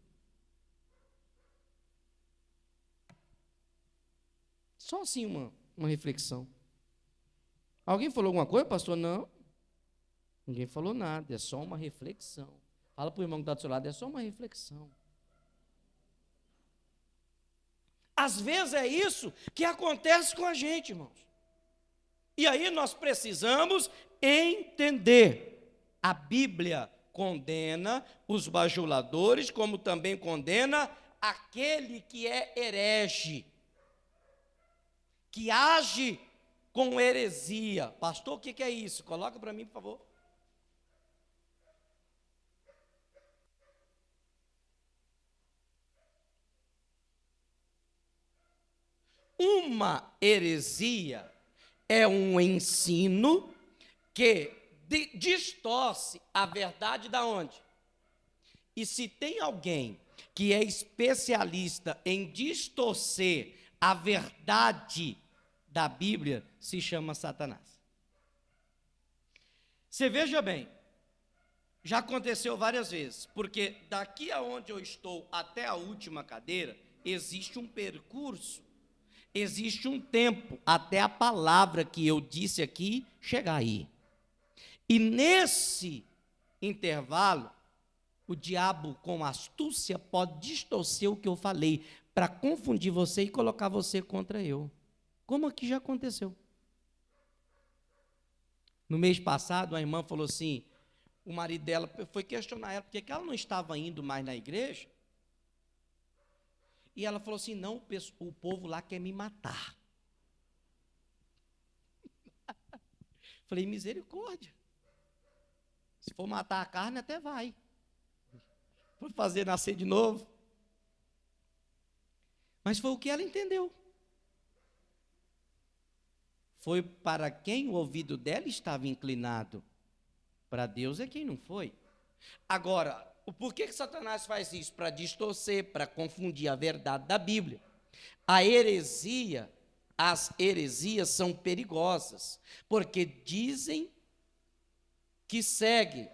Só assim uma reflexão. Alguém falou alguma coisa, pastor? Não. Ninguém falou nada, é só uma reflexão. Fala para o irmão que está do seu lado, é só uma reflexão. Às vezes é isso que acontece com a gente, irmãos. E aí nós precisamos entender. A Bíblia condena os bajuladores, como também condena aquele que é herege, que age com heresia. Pastor, o que é isso? Coloca para mim, por favor. Uma heresia é um ensino que distorce a verdade da onde? E se tem alguém que é especialista em distorcer a verdade da Bíblia, se chama Satanás. Você veja bem, já aconteceu várias vezes, porque daqui aonde eu estou até a última cadeira, existe um percurso. Existe um tempo até a palavra que eu disse aqui chegar aí. E nesse intervalo, o diabo, com astúcia, pode distorcer o que eu falei, para confundir você e colocar você contra eu. Como aqui já aconteceu. No mês passado, a irmã falou assim, o marido dela foi questionar ela, porque ela não estava indo mais na igreja. E ela falou assim, não, o povo lá quer me matar. Falei, misericórdia. Se for matar a carne, até vai. For fazer nascer de novo. Mas foi o que ela entendeu. Foi para quem o ouvido dela estava inclinado. Para Deus é quem não foi. Agora, por que Satanás faz isso? Para distorcer, para confundir a verdade da Bíblia. As heresias são perigosas, porque dizem que seguem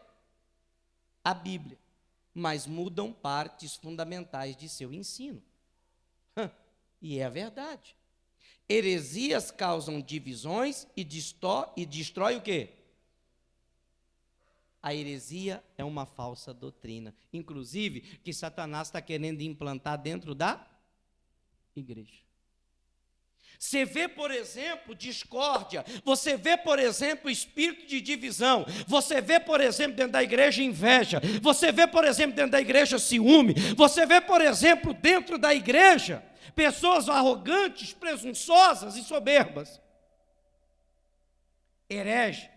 a Bíblia, mas mudam partes fundamentais de seu ensino. E é a verdade. Heresias causam divisões e destrói o quê? A heresia é uma falsa doutrina, inclusive que Satanás está querendo implantar dentro da igreja. Você vê, por exemplo, discórdia, você vê, por exemplo, espírito de divisão, você vê, por exemplo, dentro da igreja inveja, você vê, por exemplo, dentro da igreja ciúme, você vê, por exemplo, dentro da igreja, pessoas arrogantes, presunçosas e soberbas. Herege,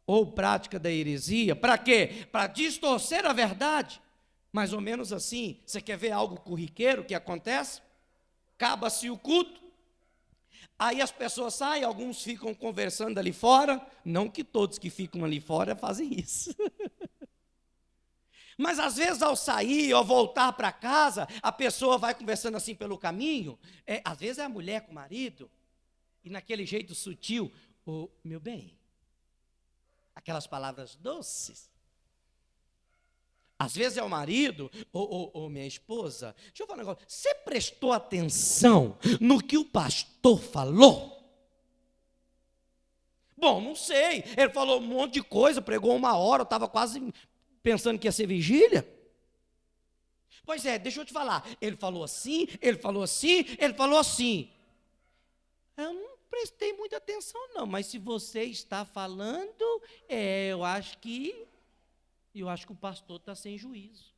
ou prática da heresia, para quê? Para distorcer a verdade, mais ou menos assim. Você quer ver algo corriqueiro que acontece? Acaba-se o culto, aí as pessoas saem, alguns ficam conversando ali fora, não que todos que ficam ali fora fazem isso, mas às vezes ao sair, ou voltar para casa, a pessoa vai conversando assim pelo caminho, às vezes é a mulher com o marido, e naquele jeito sutil, meu bem, aquelas palavras doces. Às vezes é o marido, ou minha esposa, deixa eu falar um negócio, você prestou atenção no que o pastor falou? Bom, não sei, ele falou um monte de coisa, pregou 1 hora, eu estava quase pensando que ia ser vigília. Pois é, deixa eu te falar, ele falou assim, ele falou assim, ele falou assim. Eu não prestei muita atenção não, mas se você está falando, eu acho que o pastor está sem juízo.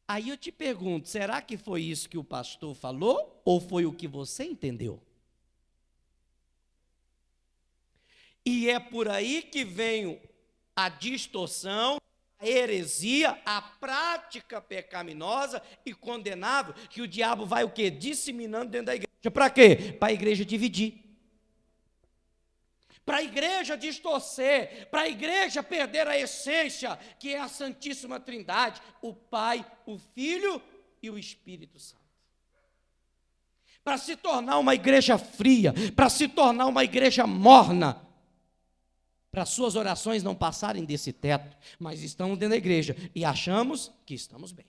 Aí eu te pergunto, será que foi isso que o pastor falou, ou foi o que você entendeu? E é por aí que vem a distorção, a heresia, a prática pecaminosa e condenável, que o diabo vai o quê? Disseminando dentro da igreja. Para quê? Para a igreja dividir. Para a igreja distorcer, para a igreja perder a essência, que é a Santíssima Trindade, o Pai, o Filho e o Espírito Santo. Para se tornar uma igreja fria, para se tornar uma igreja morna, para suas orações não passarem desse teto, mas estamos dentro da igreja e achamos que estamos bem.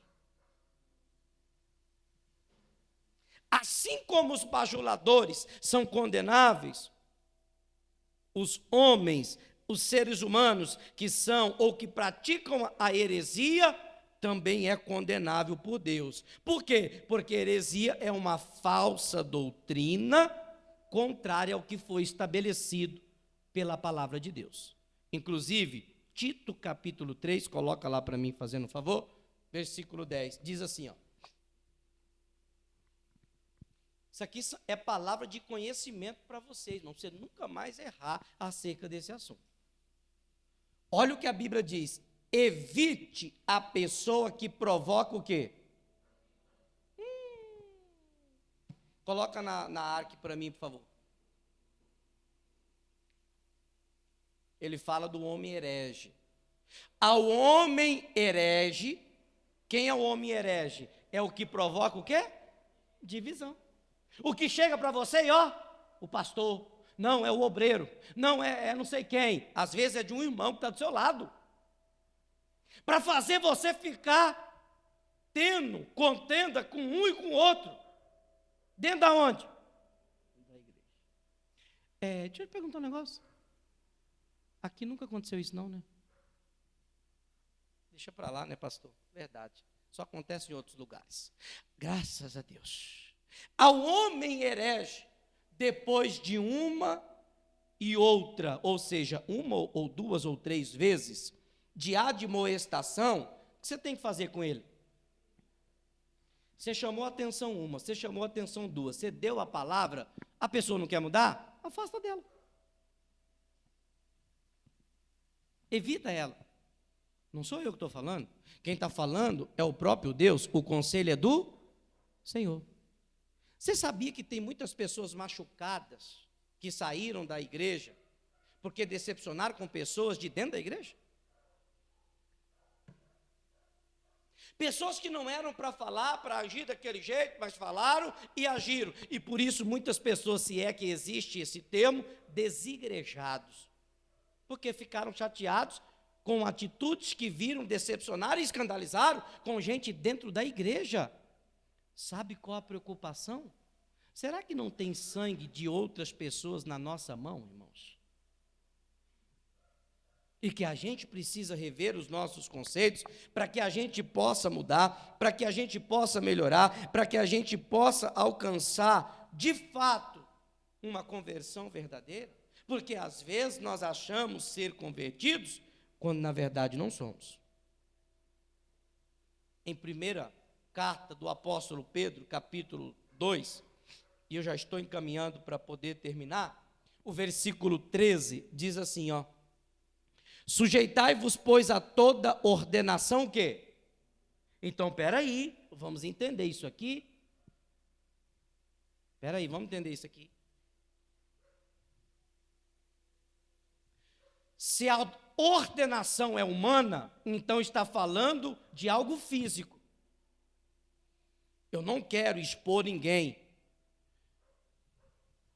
Assim como os bajuladores são condenáveis, os homens, os seres humanos que são ou que praticam a heresia, também é condenável por Deus. Por quê? Porque heresia é uma falsa doutrina contrária ao que foi estabelecido pela palavra de Deus. Inclusive, Tito capítulo 3, coloca lá para mim, fazendo um favor, versículo 10, diz assim, ó. Isso aqui é palavra de conhecimento para vocês, não você nunca mais errar acerca desse assunto. Olha o que a Bíblia diz: evite a pessoa que provoca o quê? Coloca na arque para mim, por favor. Ele fala do homem herege. Ao homem herege, quem é o homem herege? É o que provoca o quê? Divisão. O que chega para você e ó, o pastor, não, é o obreiro, não, é não sei quem, às vezes é de um irmão que está do seu lado, para fazer você ficar tendo contenda com um e com o outro, dentro da onde? Da igreja. Deixa eu te perguntar um negócio, aqui nunca aconteceu isso não, né? Deixa para lá, né, pastor? Verdade, só acontece em outros lugares, graças a Deus. Ao homem herege, depois de uma e outra, ou seja, uma ou 2 ou 3 vezes, de admoestação, o que você tem que fazer com ele? Você chamou a atenção uma, você chamou a atenção 2, você deu a palavra, a pessoa não quer mudar? Afasta dela. Evita ela. Não sou eu que estou falando. Quem está falando é o próprio Deus, o conselho é do Senhor. Você sabia que tem muitas pessoas machucadas que saíram da igreja porque decepcionaram com pessoas de dentro da igreja? Pessoas que não eram para falar, para agir daquele jeito, mas falaram e agiram. E por isso muitas pessoas, se é que existe esse termo, desigrejados. Porque ficaram chateados com atitudes que viram, decepcionaram e escandalizaram com gente dentro da igreja. Sabe qual a preocupação? Será que não tem sangue de outras pessoas na nossa mão, irmãos? E que a gente precisa rever os nossos conceitos para que a gente possa mudar, para que a gente possa melhorar, para que a gente possa alcançar, de fato, uma conversão verdadeira. Porque às vezes nós achamos ser convertidos, quando na verdade não somos. Em primeira carta do apóstolo Pedro, capítulo 2, e eu já estou encaminhando para poder terminar, o versículo 13 diz assim, ó: sujeitai-vos, pois, a toda ordenação o quê? Então, peraí, vamos entender isso aqui. Peraí, vamos entender isso aqui. Se a ordenação é humana, então está falando de algo físico. Eu não quero expor ninguém,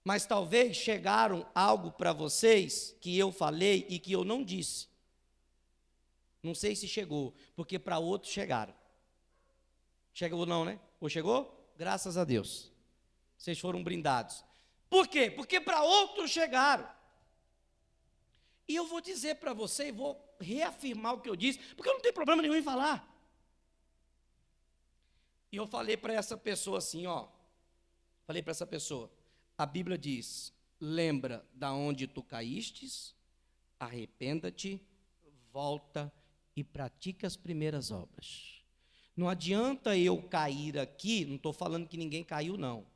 mas talvez chegaram algo para vocês que eu falei e que eu não disse. Não sei se chegou, porque para outros chegaram. Chegou não, né? Ou chegou? Graças a Deus. Vocês foram brindados. Por quê? Porque para outros chegaram. E eu vou dizer para você, e vou reafirmar o que eu disse, porque eu não tenho problema nenhum em falar. E eu falei para essa pessoa assim, ó. Falei para essa pessoa, a Bíblia diz, lembra da onde tu caístes, arrependa-te, volta e pratica as primeiras obras. Não adianta eu cair aqui, não estou falando que ninguém caiu não,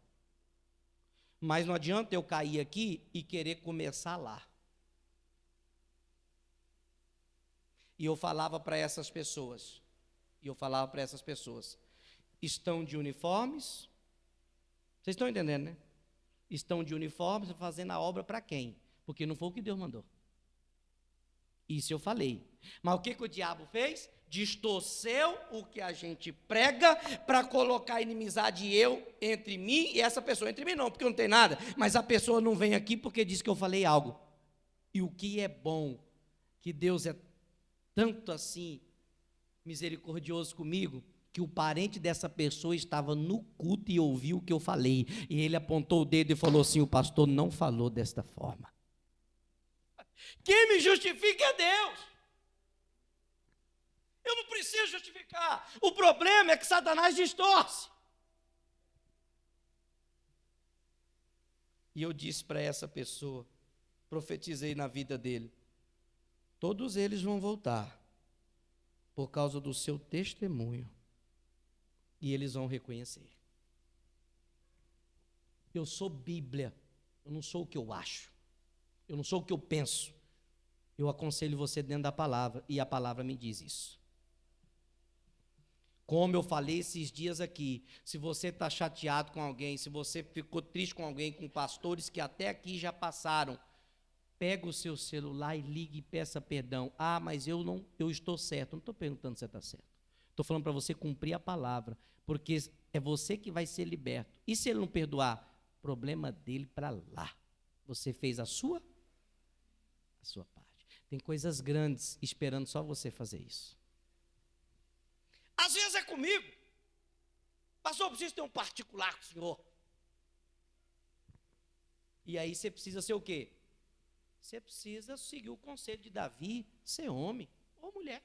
mas não adianta eu cair aqui e querer começar lá. E eu falava para essas pessoas, estão de uniformes, vocês estão entendendo, né? Estão de uniformes fazendo a obra para quem? Porque não foi o que Deus mandou. Isso eu falei. Mas o que o diabo fez? Distorceu o que a gente prega para colocar inimizade entre mim e essa pessoa. Entre mim não, porque eu não tenho nada, mas a pessoa não vem aqui porque diz que eu falei algo. E o que é bom, que Deus é tanto assim misericordioso comigo, que o parente dessa pessoa estava no culto e ouviu o que eu falei, e ele apontou o dedo e falou assim, o pastor não falou desta forma. Quem me justifica é Deus. Eu não preciso justificar. O problema é que Satanás distorce. E eu disse para essa pessoa, profetizei na vida dele, todos eles vão voltar por causa do seu testemunho. E eles vão reconhecer. Eu sou Bíblia, eu não sou o que eu acho, eu não sou o que eu penso. Eu aconselho você dentro da palavra, e a palavra me diz isso. Como eu falei esses dias aqui, se você está chateado com alguém, se você ficou triste com alguém, com pastores que até aqui já passaram, pega o seu celular e ligue e peça perdão. Ah, mas eu estou certo. Não estou perguntando se você está certo. Estou falando para você cumprir a palavra, porque é você que vai ser liberto. E se ele não perdoar? Problema dele para lá. Você fez a sua parte. Tem coisas grandes esperando só você fazer isso. Às vezes é comigo. Pastor, eu preciso ter um particular com o senhor. E aí você precisa ser o quê? Você precisa seguir o conselho de Davi, ser homem ou mulher.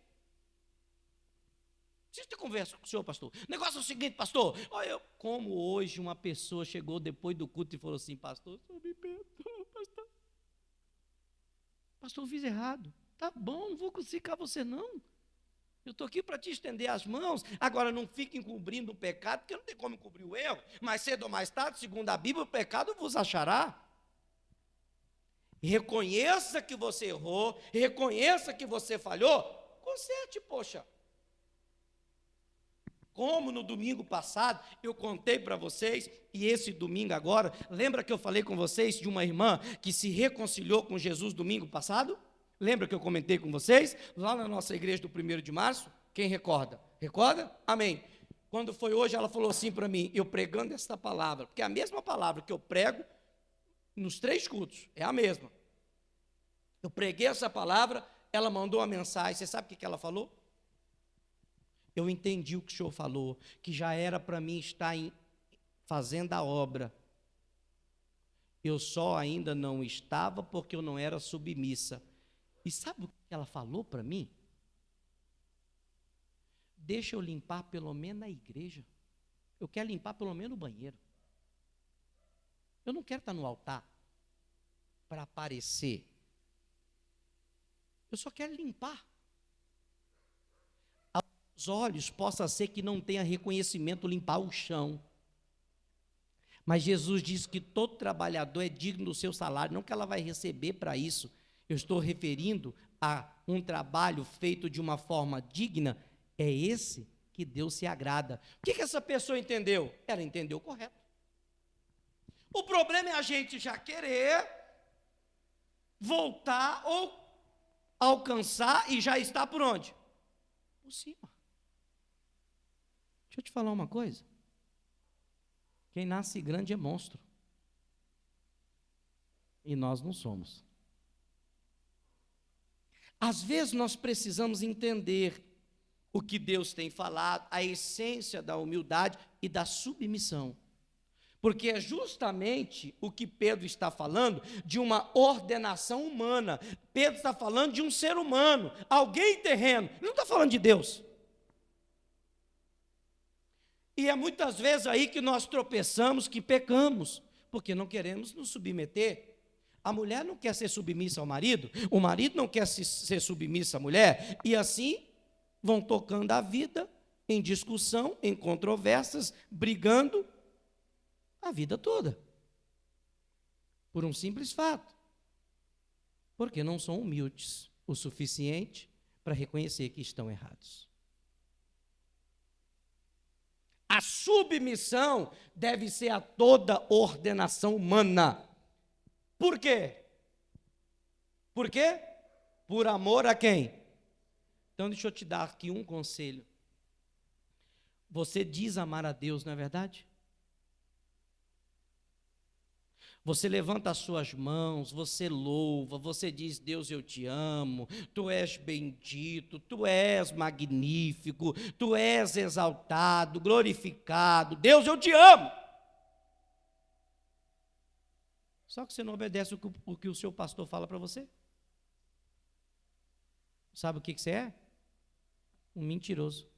Preciso ter conversa com o senhor, pastor. O negócio é o seguinte, pastor. Olha, como hoje uma pessoa chegou depois do culto e falou assim, pastor, me perdoa, pastor. Pastor, eu fiz errado. Tá bom, não vou crucificar você não. Eu estou aqui para te estender as mãos. Agora, não fique encobrindo o pecado, porque não tem como encobrir o erro. Mas cedo ou mais tarde, segundo a Bíblia, o pecado vos achará. Reconheça que você errou, reconheça que você falhou, conserte, poxa. Como no domingo passado, eu contei para vocês, e esse domingo agora, lembra que eu falei com vocês de uma irmã que se reconciliou com Jesus domingo passado? Lembra que eu comentei com vocês? Lá na nossa igreja do 1º de março? Quem recorda? Recorda? Amém. Quando foi hoje, ela falou assim para mim, eu pregando esta palavra, porque é a mesma palavra que eu prego nos 3 cultos, é a mesma. Eu preguei essa palavra, ela mandou uma mensagem, você sabe o que ela falou? Eu entendi o que o senhor falou, que já era para mim estar fazendo a obra. Eu só ainda não estava porque eu não era submissa. E sabe o que ela falou para mim? Deixa eu limpar pelo menos a igreja. Eu quero limpar pelo menos o banheiro. Eu não quero estar no altar para aparecer. Eu só quero limpar. Aos olhos possa ser que não tenha reconhecimento limpar o chão. Mas Jesus diz que todo trabalhador é digno do seu salário, não que ela vai receber para isso. Eu estou referindo a um trabalho feito de uma forma digna. É esse que Deus se agrada. O que essa pessoa entendeu? Ela entendeu correto. O problema é a gente já querer voltar ou alcançar e já está por onde? Por cima. Deixa eu te falar uma coisa. Quem nasce grande é monstro. E nós não somos. Às vezes nós precisamos entender o que Deus tem falado, a essência da humildade e da submissão. Porque é justamente o que Pedro está falando de uma ordenação humana. Pedro está falando de um ser humano, alguém terreno. Ele não está falando de Deus. E é muitas vezes aí que nós tropeçamos, que pecamos, porque não queremos nos submeter. A mulher não quer ser submissa ao marido, o marido não quer ser submissa à mulher, e assim vão tocando a vida em discussão, em controvérsias, brigando a vida toda. Por um simples fato. Porque não são humildes o suficiente para reconhecer que estão errados. A submissão deve ser a toda ordenação humana. Por quê? Por quê? Por amor a quem? Então, deixa eu te dar aqui um conselho. Você diz amar a Deus, não é verdade? Você levanta as suas mãos, você louva, você diz, Deus, eu te amo, tu és bendito, tu és magnífico, tu és exaltado, glorificado, Deus, eu te amo. Só que você não obedece o que o seu pastor fala para você. Sabe o que você é? Um mentiroso.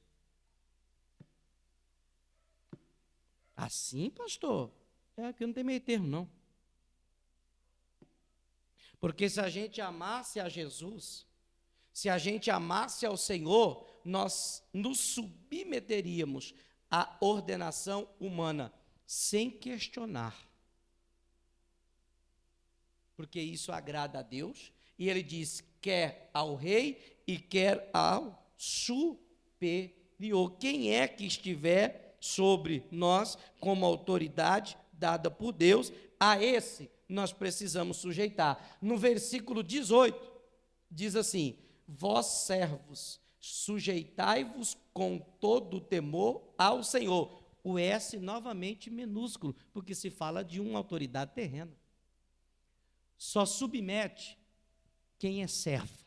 Assim, pastor? É que não tem meio termo, não. Porque se a gente amasse a Jesus, se a gente amasse ao Senhor, nós nos submeteríamos à ordenação humana, sem questionar. Porque isso agrada a Deus, e Ele diz, quer ao rei e quer ao superior. Quem é que estiver sobre nós como autoridade dada por Deus, a esse nós precisamos sujeitar. No versículo 18, diz assim, vós servos, sujeitai-vos com todo o temor ao Senhor. O S novamente minúsculo, porque se fala de uma autoridade terrena. Só submete quem é servo.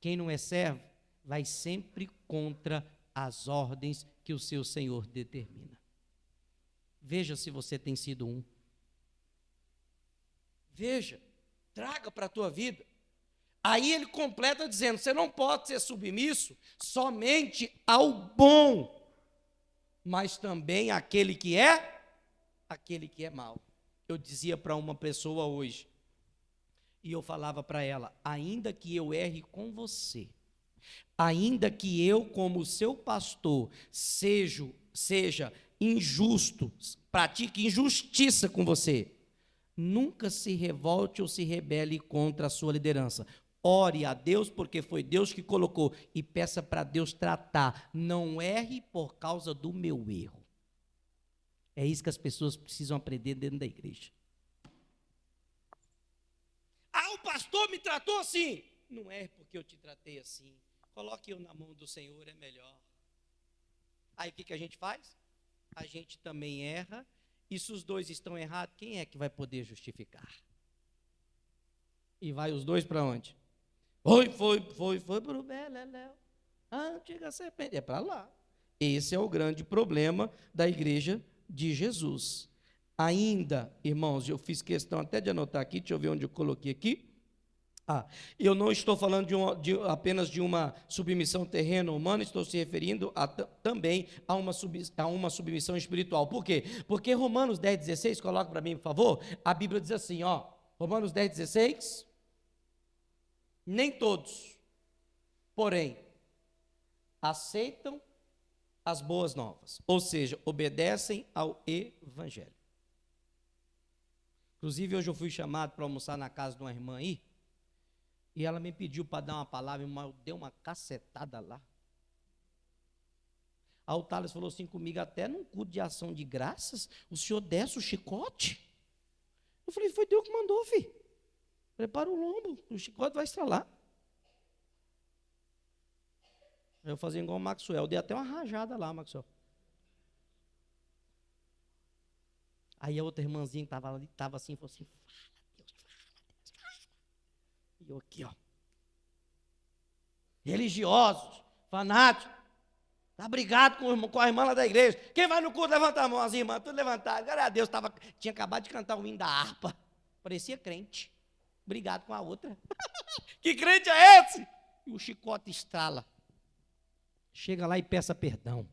Quem não é servo, vai sempre contra as ordens que o seu Senhor determina. Veja se você tem sido um. Veja, traga para a tua vida. Aí ele completa dizendo, você não pode ser submisso somente ao bom, mas também àquele que é mau. Eu dizia para uma pessoa hoje, e eu falava para ela, ainda que eu erre com você, ainda que eu, como seu pastor, seja injusto, pratique injustiça com você, nunca se revolte ou se rebele contra a sua liderança. Ore a Deus, porque foi Deus que colocou, e peça para Deus tratar. Não erre por causa do meu erro. É isso que as pessoas precisam aprender dentro da igreja. Ah, o pastor me tratou assim. Não é porque eu te tratei assim. Coloque eu na mão do Senhor, é melhor. Aí o que a gente faz? A gente também erra. E se os dois estão errados, quem é que vai poder justificar? E vai os dois para onde? Foi para o Beleléu. A antiga serpente. É para lá. Esse é o grande problema da igreja de Jesus. Ainda, irmãos, eu fiz questão até de anotar aqui, deixa eu ver onde eu coloquei aqui. Eu não estou falando apenas de uma submissão terrena humana, estou se referindo também a uma submissão espiritual. Por quê? Porque Romanos 10,16, coloca para mim, por favor, a Bíblia diz assim, Romanos 10,16, nem todos, porém, aceitam as boas novas, ou seja, obedecem ao Evangelho. Inclusive, hoje eu fui chamado para almoçar na casa de uma irmã aí, e ela me pediu para dar uma palavra, mas eu dei uma cacetada lá. Aí o Thales falou assim comigo, até num culto de ação de graças, o senhor desce o chicote? Eu falei, foi Deus que mandou, filho. Prepara o lombo, o chicote vai estralar. Eu fazia igual o Maxwell, dei até uma rajada lá, Maxwell. Aí a outra irmãzinha que estava ali, estava assim, falou assim, e eu aqui, religiosos, fanáticos, está brigado com a irmã lá da igreja. Quem vai no culto, levanta a mão, as irmãs, tudo levantado. Glória a Deus, tinha acabado de cantar o hino da harpa. Parecia crente, brigado com a outra. Que crente é esse? E o chicote estrala. Chega lá e peça perdão.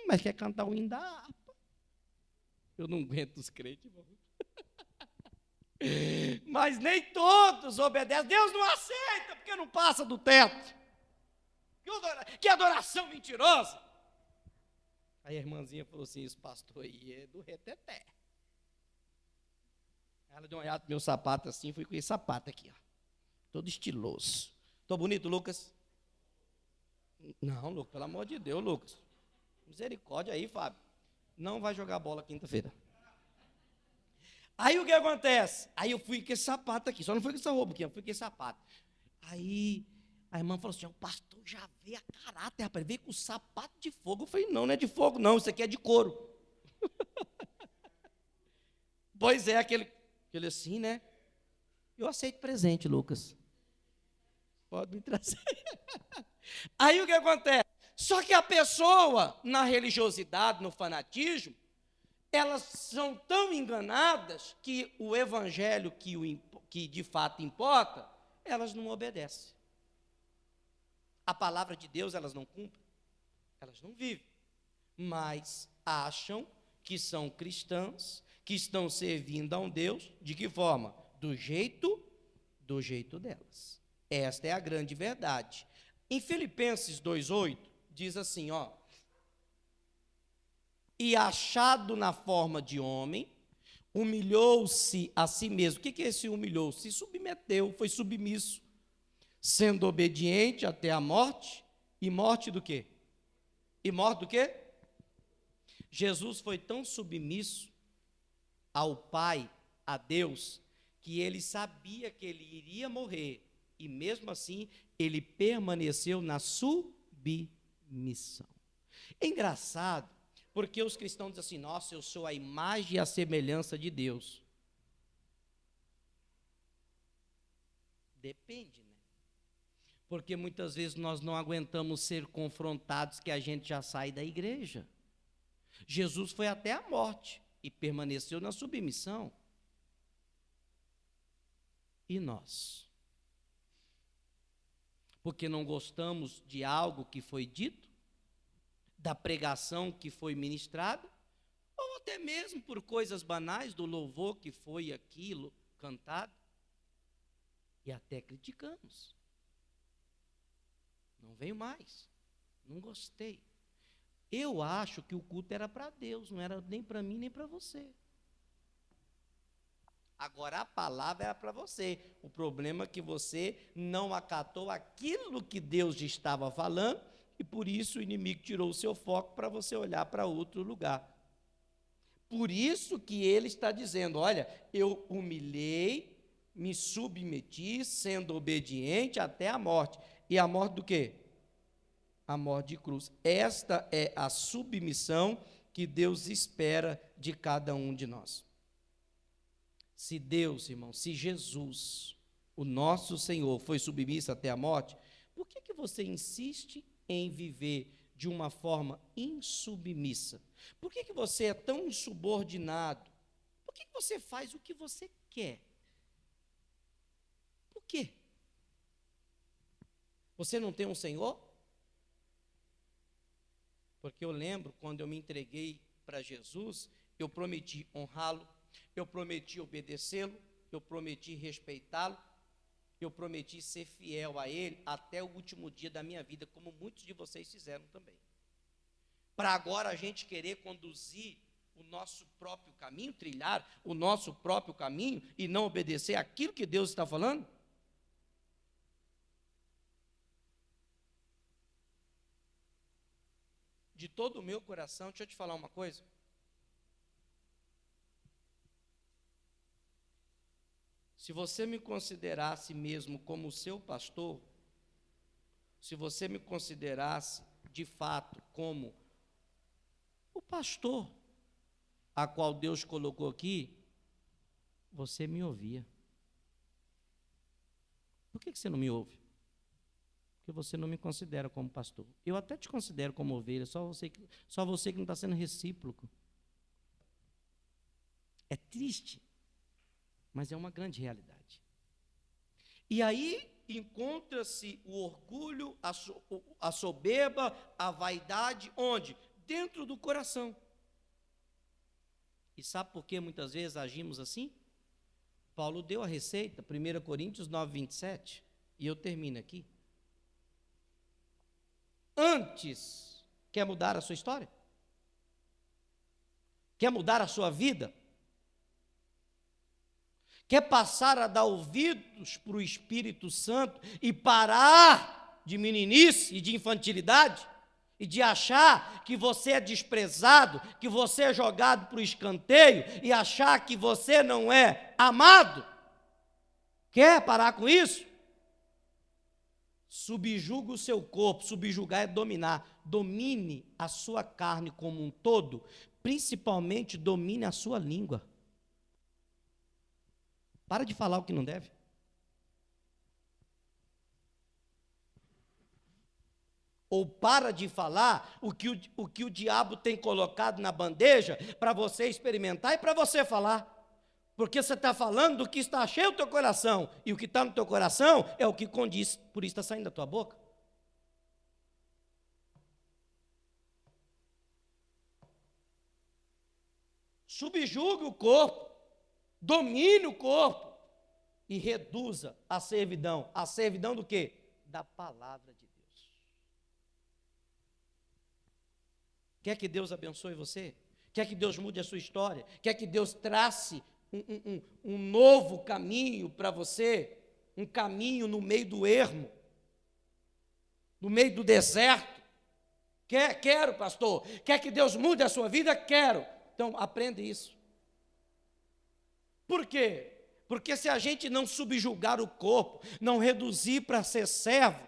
Mas quer cantar o hino da harpa. Eu não aguento os crentes, irmão. Mas nem todos obedecem. Deus não aceita, porque não passa do teto. Que adoração mentirosa. Aí a irmãzinha falou assim, esse pastor aí é do reteté. Ela deu uma olhada no meu sapato assim, fui com esse sapato aqui, todo estiloso. Tô bonito, Lucas? Não, Lucas, pelo amor de Deus, Lucas. Misericórdia aí, Fábio. Não vai jogar bola quinta-feira. Aí o que acontece? Aí eu fui com esse sapato aqui, só não fui com essa roupa aqui, eu fui com esse sapato. Aí a irmã falou assim, o pastor já veio a caráter, rapaz, veio com sapato de fogo. Eu falei, não é de fogo não, isso aqui é de couro. Pois é, aquele assim, né? Eu aceito presente, Lucas. Pode me trazer. Aí o que acontece? Só que a pessoa, na religiosidade, no fanatismo, elas são tão enganadas que o evangelho que de fato importa, elas não obedecem. A palavra de Deus elas não cumprem, elas não vivem, mas acham que são cristãs, que estão servindo a um Deus, de que forma? Do jeito delas. Esta é a grande verdade. Em Filipenses 2,8, diz assim, e achado na forma de homem, humilhou-se a si mesmo. O que é esse humilhou? Se submeteu, foi submisso, sendo obediente até a morte, e morte do quê? E morte do quê? Jesus foi tão submisso ao Pai, a Deus, que ele sabia que ele iria morrer, e mesmo assim, ele permaneceu na submissão. É engraçado, porque os cristãos dizem assim, nossa, eu sou a imagem e a semelhança de Deus. Depende, né? Porque muitas vezes nós não aguentamos ser confrontados que a gente já sai da igreja. Jesus foi até a morte e permaneceu na submissão. E nós? Porque não gostamos de algo que foi dito, da pregação que foi ministrada, ou até mesmo por coisas banais do louvor que foi aquilo cantado, e até criticamos. Não veio mais, não gostei. Eu acho que o culto era para Deus, não era nem para mim nem para você. Agora a palavra era para você. O problema é que você não acatou aquilo que Deus estava falando, e por isso o inimigo tirou o seu foco para você olhar para outro lugar. Por isso que ele está dizendo, olha, eu humilhei, me submeti, sendo obediente até a morte. E a morte do quê? A morte de cruz. Esta é a submissão que Deus espera de cada um de nós. Se Deus, irmão, se Jesus, o nosso Senhor, foi submisso até a morte, por que você insiste em viver de uma forma insubmissa? Por que você é tão insubordinado? Por que você faz o que você quer? Por Por quê? Você não tem um Senhor? Porque eu lembro quando eu me entreguei para Jesus, eu prometi honrá-lo, eu prometi obedecê-lo, eu prometi respeitá-lo, eu prometi ser fiel a Ele até o último dia da minha vida, como muitos de vocês fizeram também. Para agora a gente querer conduzir o nosso próprio caminho, trilhar o nosso próprio caminho e não obedecer aquilo que Deus está falando? De todo o meu coração, deixa eu te falar uma coisa. Se você me considerasse mesmo como seu pastor, se você me considerasse de fato como o pastor a qual Deus colocou aqui, você me ouvia. Por que você não me ouve? Porque você não me considera como pastor. Eu até te considero como ovelha, só você que não está sendo recíproco. É triste, mas é uma grande realidade. E aí encontra-se o orgulho, a soberba, a vaidade, onde? Dentro do coração. E sabe por que muitas vezes agimos assim? Paulo deu a receita, 1 Coríntios 9, 27, e eu termino aqui. Antes, quer mudar a sua história? Quer mudar a sua vida? Quer passar a dar ouvidos para o Espírito Santo e parar de meninice e de infantilidade? E de achar que você é desprezado, que você é jogado para o escanteio e achar que você não é amado? Quer parar com isso? Subjuga o seu corpo. Subjugar é dominar. Domine a sua carne como um todo, principalmente domine a sua língua. Para de falar o que não deve. Ou para de falar o que o diabo tem colocado na bandeja para você experimentar e para você falar. Porque você está falando do que está cheio do teu coração, e o que está no teu coração é o que condiz, por isso está saindo da tua boca. Subjugue o corpo, domine o corpo e reduza a servidão. A servidão do quê? Da palavra de Deus. Quer que Deus abençoe você? Quer que Deus mude a sua história? Quer que Deus trace um novo caminho para você? Um caminho no meio do ermo, no meio do deserto? Quero, pastor. Quer que Deus mude a sua vida? Quero. Então, aprenda isso. Por quê? Porque se a gente não subjugar o corpo, não reduzir para ser servo,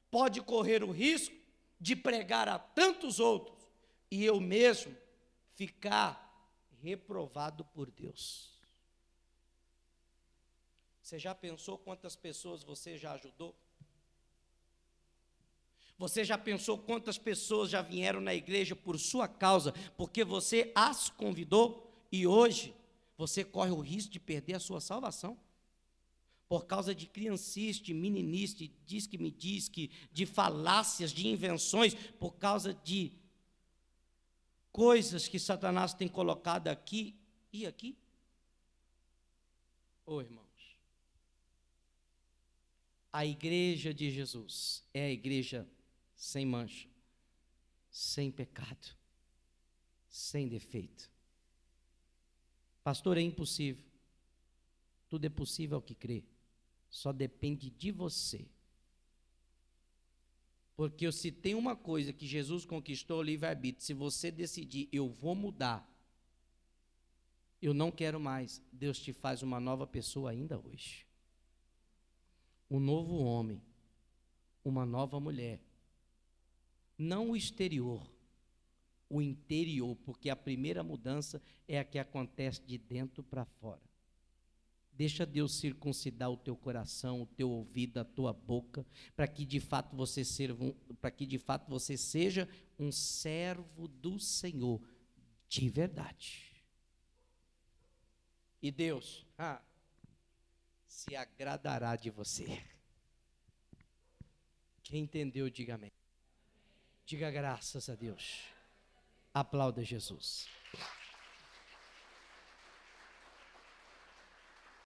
pode correr o risco de pregar a tantos outros e eu mesmo ficar reprovado por Deus. Você já pensou quantas pessoas você já ajudou? Você já pensou quantas pessoas já vieram na igreja por sua causa, porque você as convidou e hoje você corre o risco de perder a sua salvação? Por causa de criancice, de meninice, de diz que me diz que, de falácias, de invenções, por causa de coisas que Satanás tem colocado aqui e aqui? Ô irmãos, a igreja de Jesus é a igreja sem mancha, sem pecado, sem defeito. Pastor, é impossível. Tudo é possível ao que crê. Só depende de você. Porque se tem uma coisa que Jesus conquistou, o livre-arbítrio. Se você decidir, eu vou mudar, eu não quero mais, Deus te faz uma nova pessoa ainda hoje. Um novo homem, uma nova mulher. Não o exterior, o interior, porque a primeira mudança é a que acontece de dentro para fora. Deixa Deus circuncidar o teu coração, o teu ouvido, a tua boca, para que de fato você seja um servo do Senhor de verdade. E Deus, se agradará de você. Quem entendeu, diga amém. Diga graças a Deus. Aplauda Jesus.